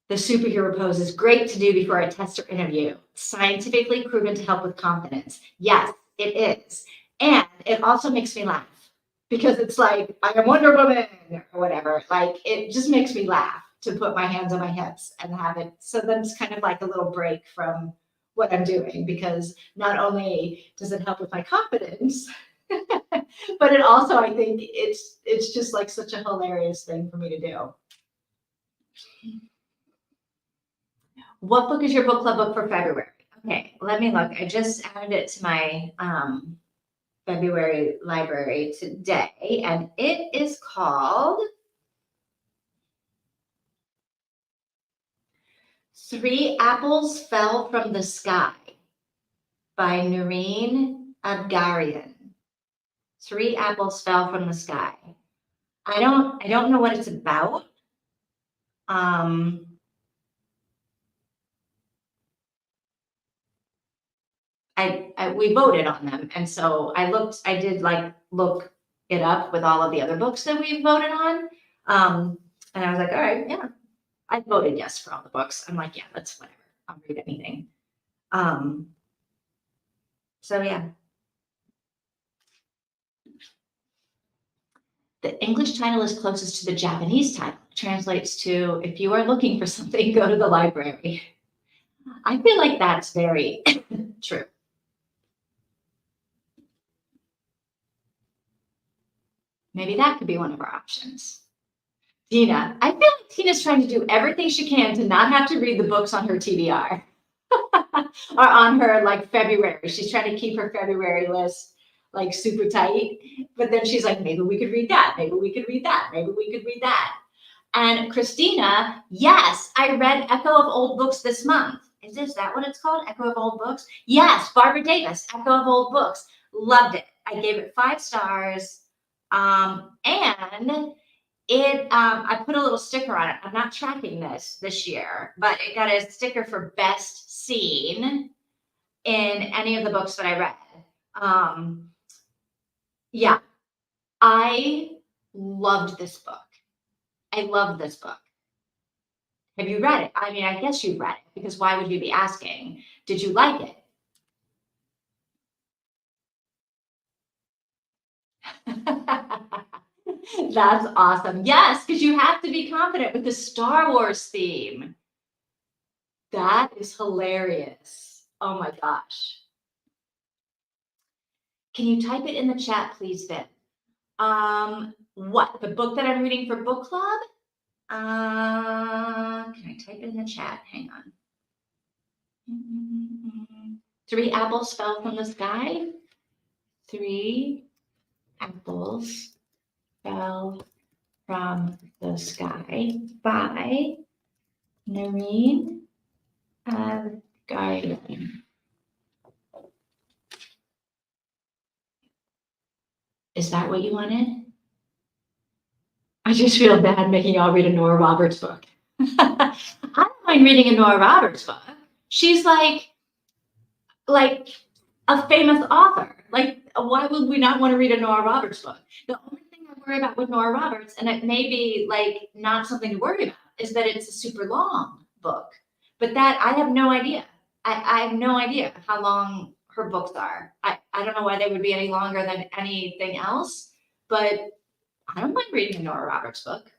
The superhero pose is great to do before a test or interview. Scientifically proven to help with confidence. Yes, it is. And it also makes me laugh because it's like, I am Wonder Woman or whatever. Like, it just makes me laugh to put my hands on my hips and have it. So then it's kind of like a little break from what I'm doing, because not only does it help with my confidence, but it also, I think it's just like such a hilarious thing for me to do. What book is your book club book for February? Okay, let me look. I just added it to my February library today, and it is called Three Apples Fell from the Sky by Noreen Abgarian. Three Apples Fell from the Sky. I don't know what it's about. We voted on them, and so I did like look it up with all of the other books that we voted on. And I was like, all right, yeah, I voted yes for all the books. I'm like, yeah, that's whatever. I'll read anything. So yeah. The English title is closest to the Japanese title. It translates to, if you are looking for something, go to the library. I feel like that's very true. Maybe that could be one of our options. Tina, I feel like Tina's trying to do everything she can to not have to read the books on her TBR or on her like February. She's trying to keep her February list like super tight, but then she's like, maybe we could read that. Maybe we could read that. Maybe we could read that. And Christina, yes, I read Echo of Old Books this month. Is that what it's called? Echo of Old Books? Yes, Barbara Davis, Echo of Old Books. Loved it. I gave it 5 stars. And I put a little sticker on it. I'm not tracking this year, but it got a sticker for best scene in any of the books that I read. Yeah, I loved this book. I love this book. Have you read it? I mean, I guess you read it, because why would you be asking? Did you like it? That's awesome. Yes, because you have to be confident with the Star Wars theme. That is hilarious. Oh my gosh. Can you type it in the chat, please, Vin? What? The book that I'm reading for book club? Can I type it in the chat? Hang on. Three apples fell from the sky. Three apples fell from the sky by Noreen Abgarian. Is that what you wanted? I just feel bad making y'all read a Nora Roberts book. I don't mind reading a Nora Roberts book. She's like a famous author. Like, why would we not want to read a Nora Roberts book? The only thing I worry about with Nora Roberts, and it may be like not something to worry about, is that it's a super long book. But that I have no idea. I have no idea how long her books are. I don't know why they would be any longer than anything else, but I don't mind reading a Nora Roberts book.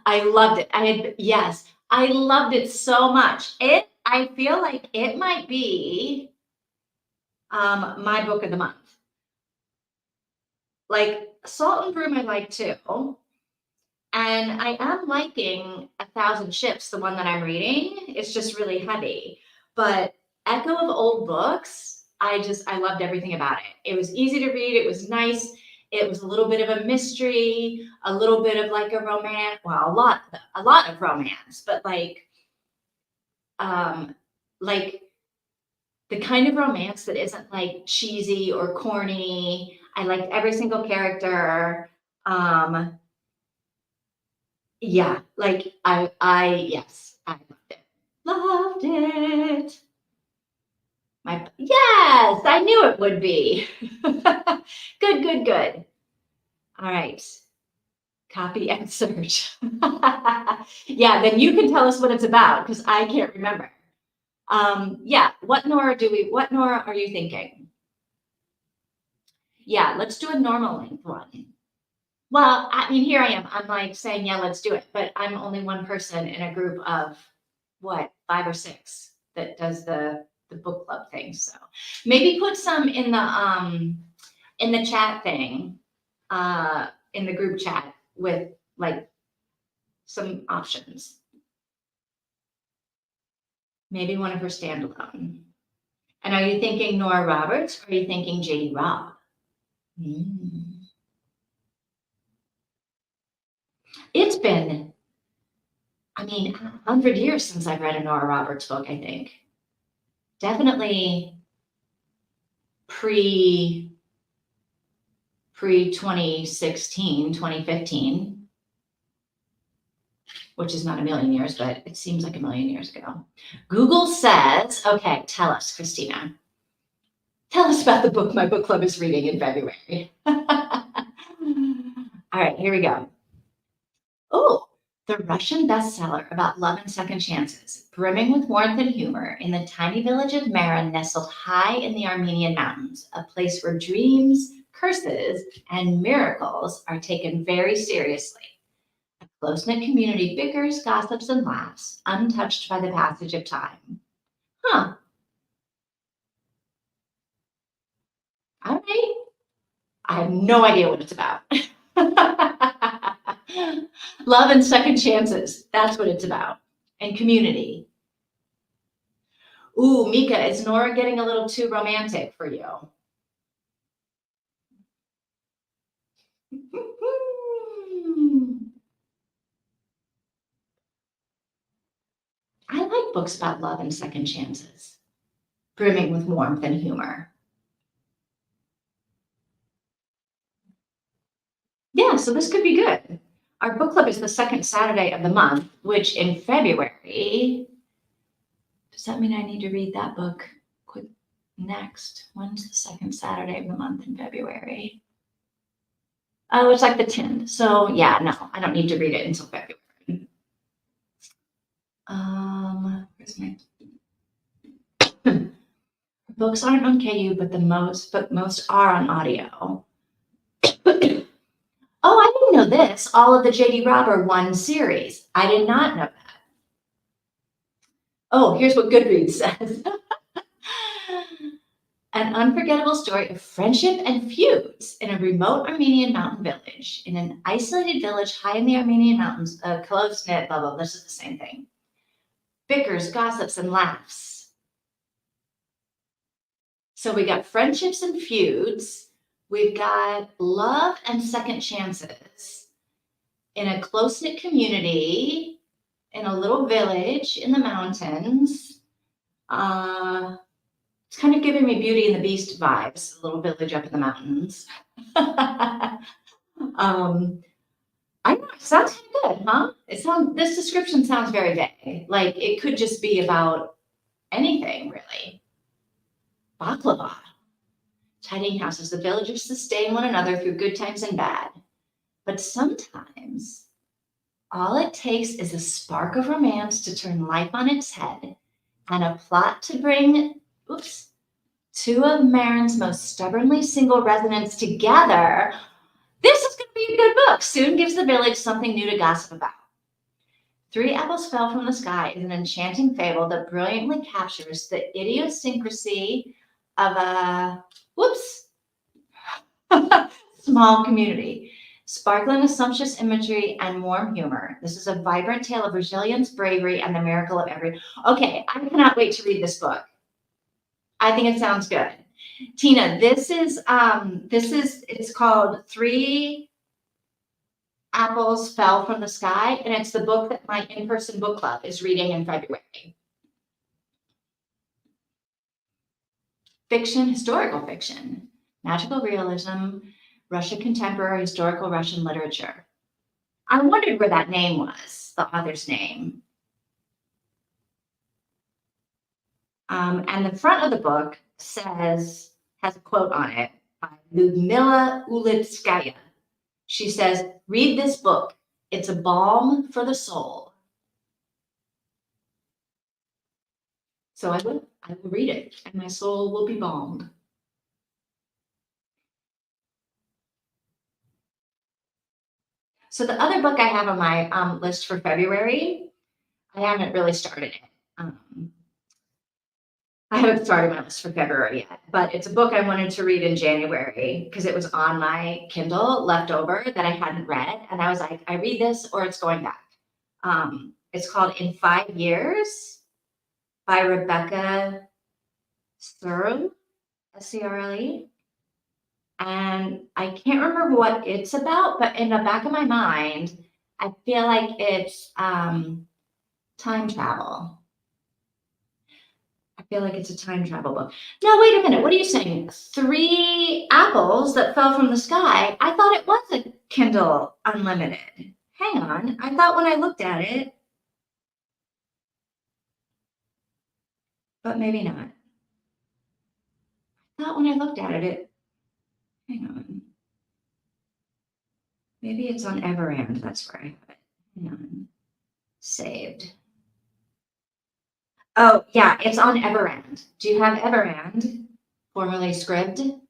I loved it. I loved it so much. I feel like it might be my book of the month. Like, Salt and Broom I like too. And I am liking 1,000 Ships, the one that I'm reading. It's just really heavy. But Echo of Old Books, I loved everything about it. It was easy to read. It was nice. It was a little bit of a mystery, a little bit of like a romance. Well, a lot of romance, but like the kind of romance that isn't like cheesy or corny. I liked every single character. Yeah, like yes, I loved it. Loved it. Yes, I knew it would be. Good. All right. Copy and search. Yeah, then you can tell us what it's about, because I can't remember. Yeah, what Nora are you thinking? Yeah, let's do a normal length one. Well, I mean, here I am. I'm like saying, yeah, let's do it. But I'm only one person in a group of what, 5 or 6 that does the book club thing. So maybe put some in the chat thing, in the group chat with like some options. Maybe one of her standalone. And are you thinking Nora Roberts or are you thinking JD Robb? It's been, I mean, 100 years since I've read a Nora Roberts book, I think. Definitely pre 2016, 2015, which is not a million years, but it seems like a million years ago. Google says, okay, tell us, Christina. Tell us about the book my book club is reading in February. All right, here we go. Oh, the Russian bestseller about love and second chances, brimming with warmth and humor in the tiny village of Mara, nestled high in the Armenian mountains, a place where dreams, curses, and miracles are taken very seriously. A close-knit community bickers, gossips, and laughs, untouched by the passage of time. Huh. All right. I have no idea what it's about. Love and second chances. That's what it's about. And community. Ooh, Mika, is Nora getting a little too romantic for you? I like books about love and second chances, brimming with warmth and humor. Yeah, so this could be good. Our book club is the second Saturday of the month, which in February, does that mean I need to read that book quick next? When's the second Saturday of the month in February? Oh, it's like the 10th. So yeah, no, I don't need to read it until February. Where's my books aren't on KU, but most are on audio. Oh, I didn't know this. All of the J.D. Robber one series. I did not know that. Oh, here's what Goodreads says. An unforgettable story of friendship and feuds in a remote Armenian mountain village. In an isolated village high in the Armenian mountains, a close-knit, blah, blah, this is the same thing. Bickers, gossips, and laughs. So we got friendships and feuds. We've got love and second chances in a close-knit community in a little village in the mountains. It's kind of giving me Beauty and the Beast vibes, a little village up in the mountains. I know, it sounds kind of good, huh? This description sounds very vague. Like it could just be about anything, really. Baklava. Tiny houses, the villagers sustain one another through good times and bad. But sometimes all it takes is a spark of romance to turn life on its head and a plot to bring, two of Marin's most stubbornly single residents together. This is going to be a good book. Soon gives the village something new to gossip about. Three Apples Fell from the Sky is an enchanting fable that brilliantly captures the idiosyncrasy of a, small community. Sparkling with sumptuous imagery and warm humor. This is a vibrant tale of resilience, bravery, and the miracle of every. Okay, I cannot wait to read this book. I think it sounds good. Tina, it's called Three Apples Fell from the Sky, and it's the book that my in-person book club is reading in February. Fiction, historical fiction, magical realism, Russian contemporary historical Russian literature. I wondered where that name was, the author's name. And the front of the book has a quote on it by Lyudmila Ulitskaya. She says, "Read this book. It's a balm for the soul." So I will read it, and my soul will be balmed. So the other book I have on my list for February, I haven't really started it. I haven't started my list for February yet, but it's a book I wanted to read in January because it was on my Kindle left over that I hadn't read. And I was like, I read this or it's going back. It's called In 5 Years by Rebecca Serle, Serle. And I can't remember what it's about, but in the back of my mind, I feel like it's time travel. I feel like it's a time travel book. No, wait a minute. What are you saying? 3 apples that fell from the sky. I thought it was a Kindle Unlimited. Hang on. I thought when I looked at it, but maybe not. I thought when I looked at it, hang on. Maybe it's on Everand. That's where I have it. Hang on. Saved. Oh, yeah, it's on Everand. Do you have Everand? Formerly Scribd?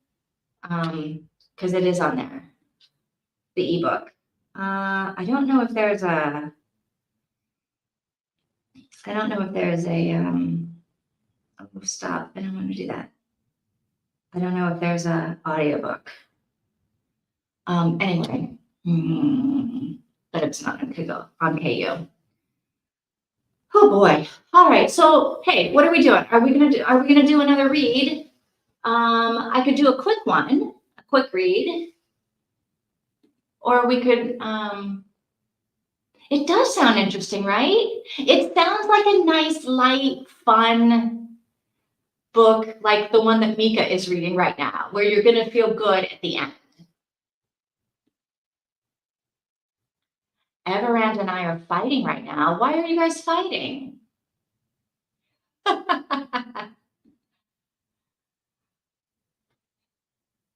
Because it is on there. The ebook. I don't know if there's a oh, stop. I don't want to do that. I don't know if there's a audiobook. Anyway, but it's not on Kindle, on KU. Oh boy. All right. So, hey, what are we doing? Are we gonna do another read? I could do a quick read, or we could, it does sound interesting, right? It sounds like a nice, light, fun book, like the one that Mika is reading right now, where you're gonna feel good at the end. Everand and I are fighting right now. Why are you guys fighting?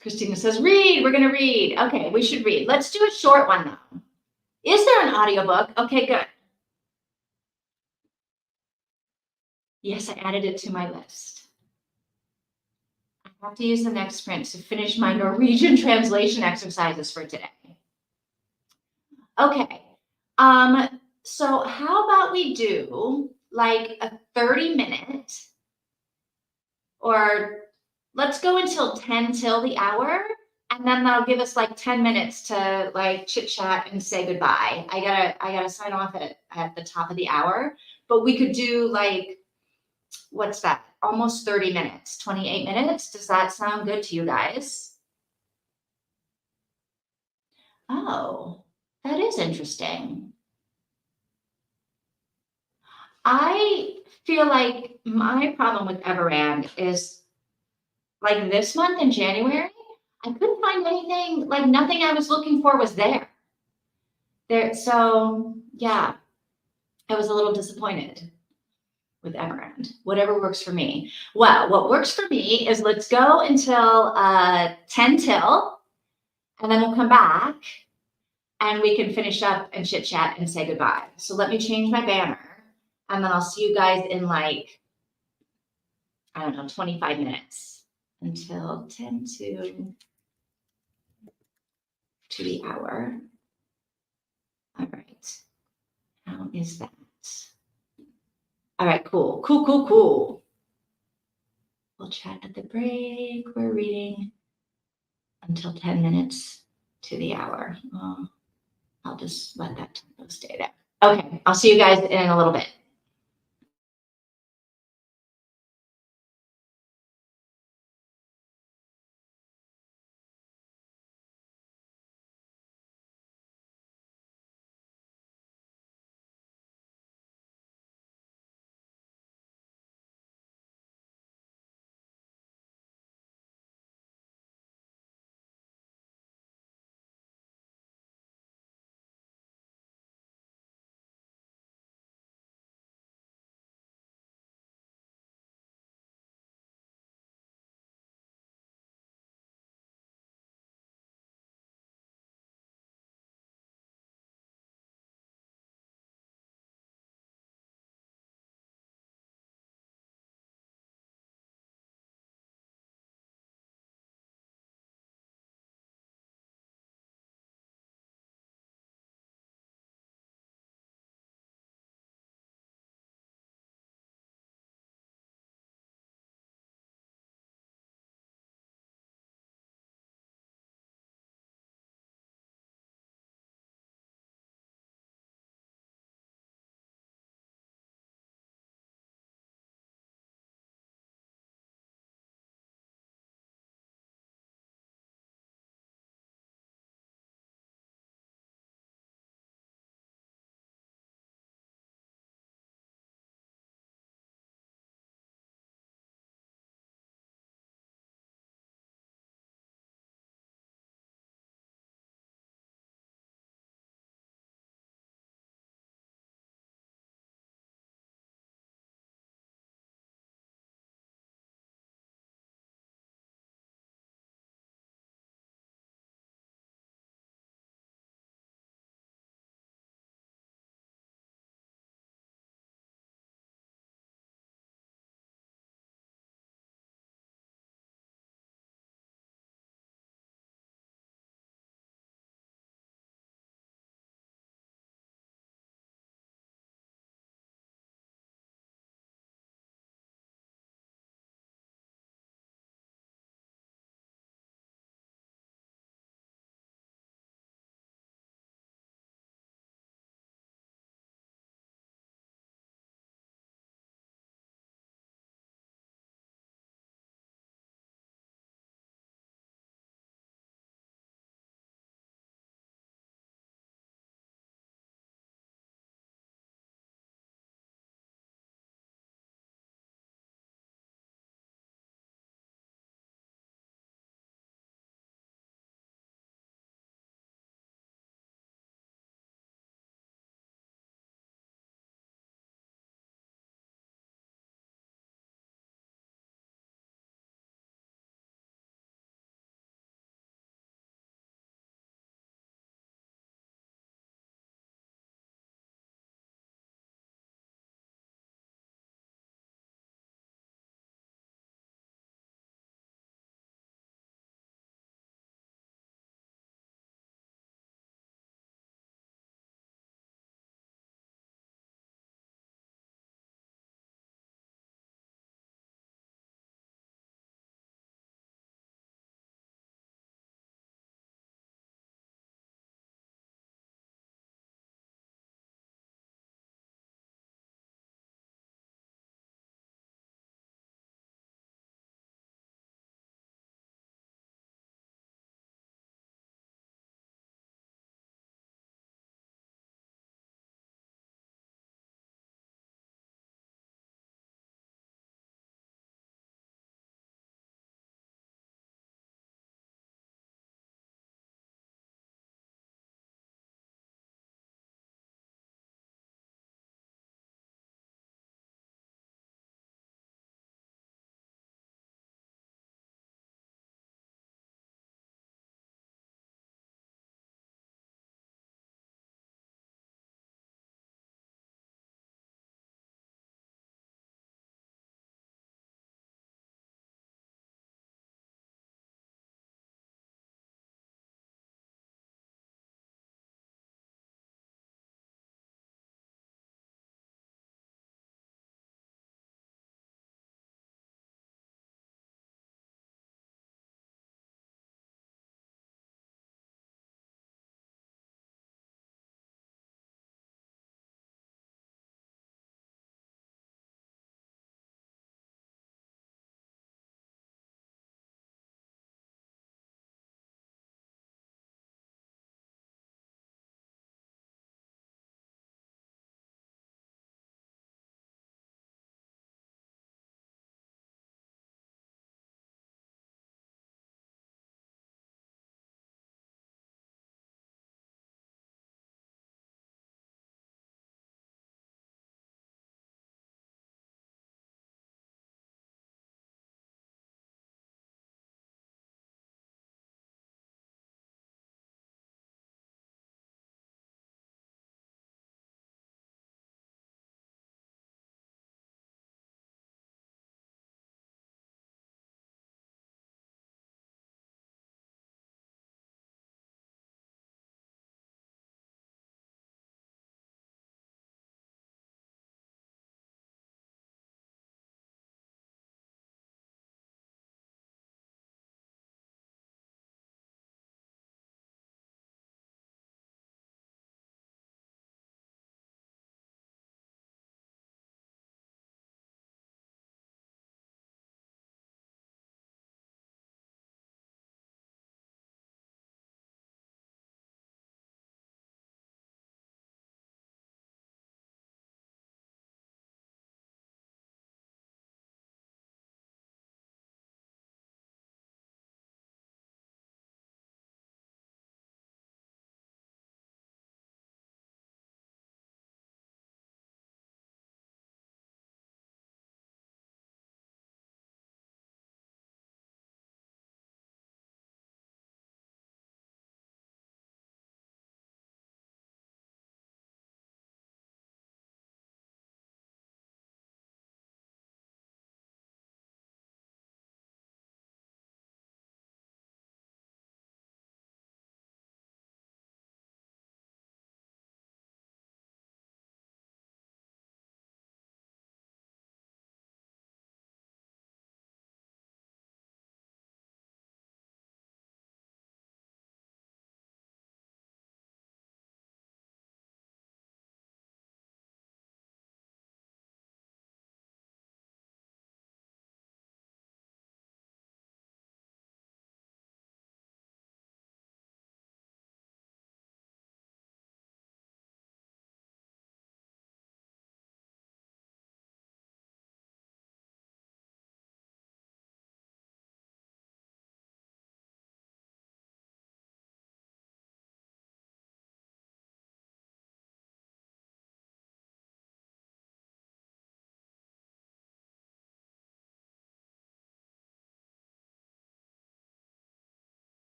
Christina says, read, we're going to read. Okay, we should read. Let's do a short one though. Is there an audiobook? Okay, good. Yes, I added it to my list. I have to use the next sprint to finish my Norwegian translation exercises for today. Okay, so how about we do like a 30-minute, or let's go until 10 till the hour, and then that'll give us like 10 minutes to like chit chat and say goodbye. I gotta sign off at the top of the hour, but we could do like, what's that? Almost 30 minutes, 28 minutes. Does that sound good to you guys? Oh, that is interesting. I feel like my problem with Everand is like this month in January, I couldn't find anything, like nothing I was looking for was there. So yeah, I was a little disappointed with Everand. Whatever works for me. Well, what works for me is let's go until 10 till, and then we'll come back and we can finish up and chit chat and say goodbye. So let me change my banner, and then I'll see you guys in like, I don't know, 25 minutes until 10 to the hour. All right. How is that? All right, cool. Cool. We'll chat at the break. We're reading until 10 minutes to the hour. I'll just let that tempo stay there. Okay, I'll see you guys in a little bit.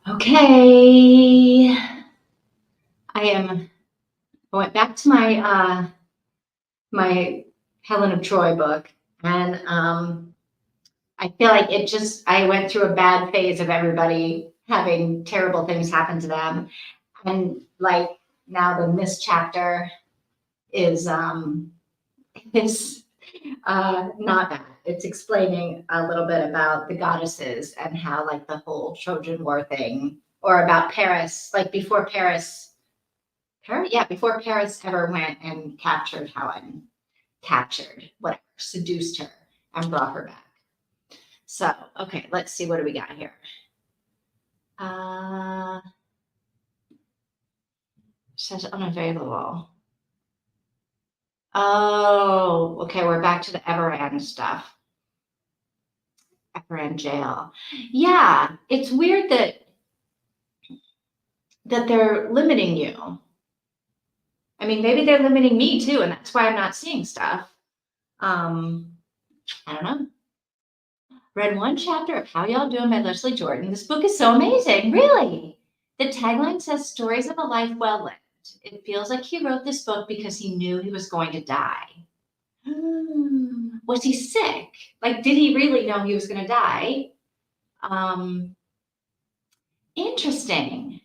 Okay. I went back to my Helen of Troy book, and I feel like I went through a bad phase of everybody having terrible things happen to them. And like now the Miss chapter is not bad. It's explaining a little bit about the goddesses and how like the whole Trojan War thing, or about Paris, like before Paris ever went and seduced her and brought her back. So, okay, let's see, what do we got here? Says unavailable. Oh, okay, we're back to the Everand stuff. Everand jail. Yeah, it's weird that they're limiting you. I mean, maybe they're limiting me too, and that's why I'm not seeing stuff. I don't know. Read one chapter of How Y'all Doing by Leslie Jordan. This book is so amazing, really. The tagline says, stories of a life well lived. It feels like he wrote this book because he knew he was going to die. Was he sick? Like, did he really know he was going to die? Interesting.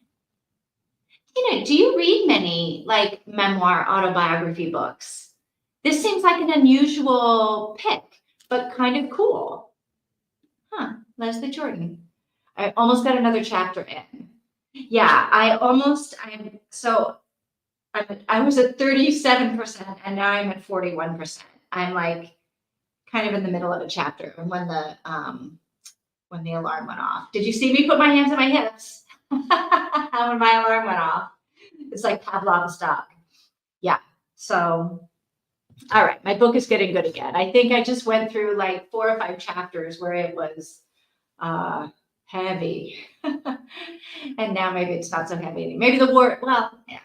Do you read many like memoir autobiography books? This seems like an unusual pick, but kind of cool. Huh, Leslie Jordan. I almost got another chapter in. Yeah, I was at 37% and now I'm at 41%. I'm like kind of in the middle of a chapter when the alarm went off. Did you see me put my hands on my hips when my alarm went off? It's like Pavlov's dog. Yeah. So, all right, my book is getting good again. I think I just went through like 4 or 5 chapters where it was heavy. And now maybe it's not so heavy. Maybe the war, well, yeah.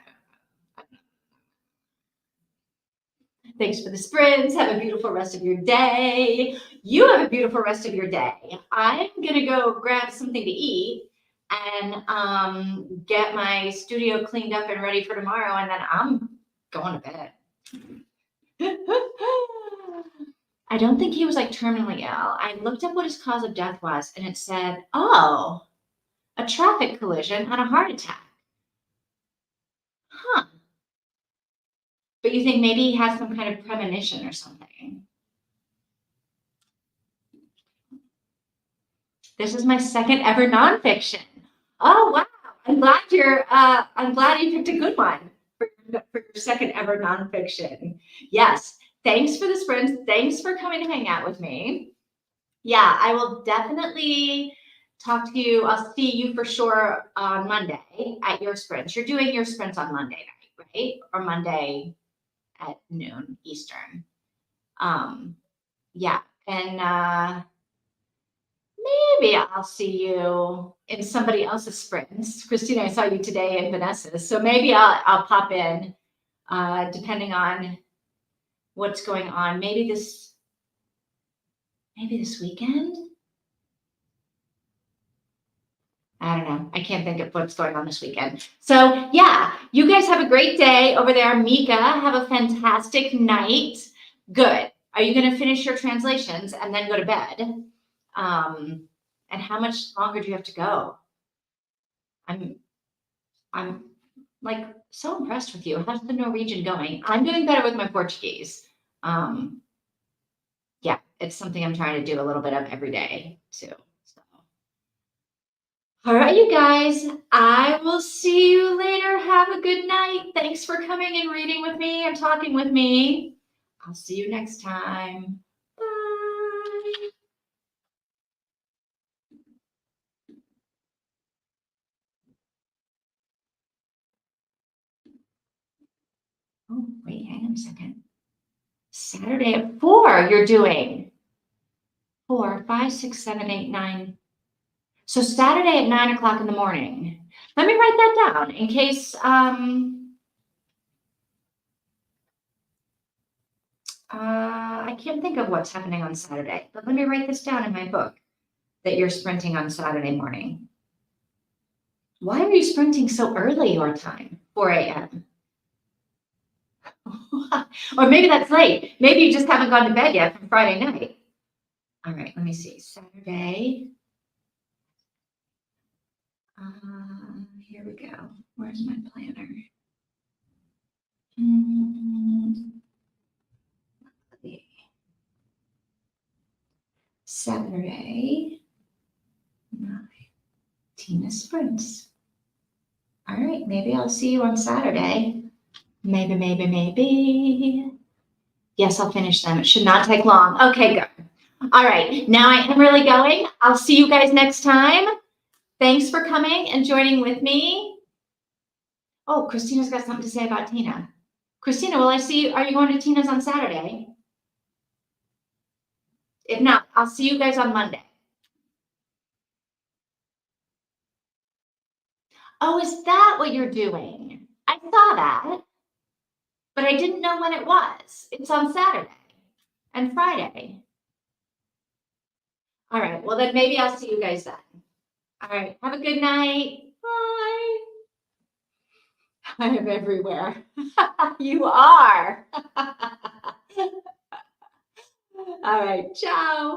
Thanks for the sprints. Have a beautiful rest of your day. You have a beautiful rest of your day. I'm going to go grab something to eat and get my studio cleaned up and ready for tomorrow. And then I'm going to bed. I don't think he was like terminally ill. I looked up what his cause of death was and it said, oh, a traffic collision and a heart attack. Huh. But you think maybe he has some kind of premonition or something. This is my second ever nonfiction. Oh wow! I'm glad you picked a good one for your second ever nonfiction. Yes. Thanks for the sprints. Thanks for coming to hang out with me. Yeah, I will definitely talk to you. I'll see you for sure on Monday at your sprints. You're doing your sprints on Monday night, right? Or Monday at noon Eastern. Yeah, and maybe I'll see you in somebody else's sprints. Christina, I saw you today in Vanessa's, so maybe I'll pop in, depending on what's going on. Maybe this weekend. I don't know. I can't think of what's going on this weekend. So yeah, you guys have a great day over there. Mika, have a fantastic night. Good. Are you going to finish your translations and then go to bed? And how much longer do you have to go? I'm like so impressed with you. How's the Norwegian going? I'm doing better with my Portuguese. Yeah, it's something I'm trying to do a little bit of every day too. So. All right, you guys, I will see you later. Have a good night. Thanks for coming and reading with me and talking with me. I'll see you next time. Bye. Oh, wait, hang on a second. Saturday at 4, you're doing 4, 5, 6, 7, 8, 9. So Saturday at 9 o'clock in the morning. Let me write that down in case I can't think of what's happening on Saturday, but let me write this down in my book that you're sprinting on Saturday morning. Why are you sprinting so early your time, 4 a.m.? Or maybe that's late. Maybe you just haven't gone to bed yet from Friday night. All right, let me see. Saturday. Here we go. Where's my planner? Saturday. Tina sprints. All right, maybe I'll see you on Saturday. Maybe. Yes, I'll finish them. It should not take long. Okay, good. All right, now I am really going. I'll see you guys next time. Thanks for coming and joining with me. Oh, Christina's got something to say about Tina. Christina, will I see you? Are you going to Tina's on Saturday? If not, I'll see you guys on Monday. Oh, is that what you're doing? I saw that, but I didn't know when it was. It's on Saturday and Friday. All right, well then maybe I'll see you guys then. All right, have a good night. Bye. I am everywhere. You are. All right, ciao.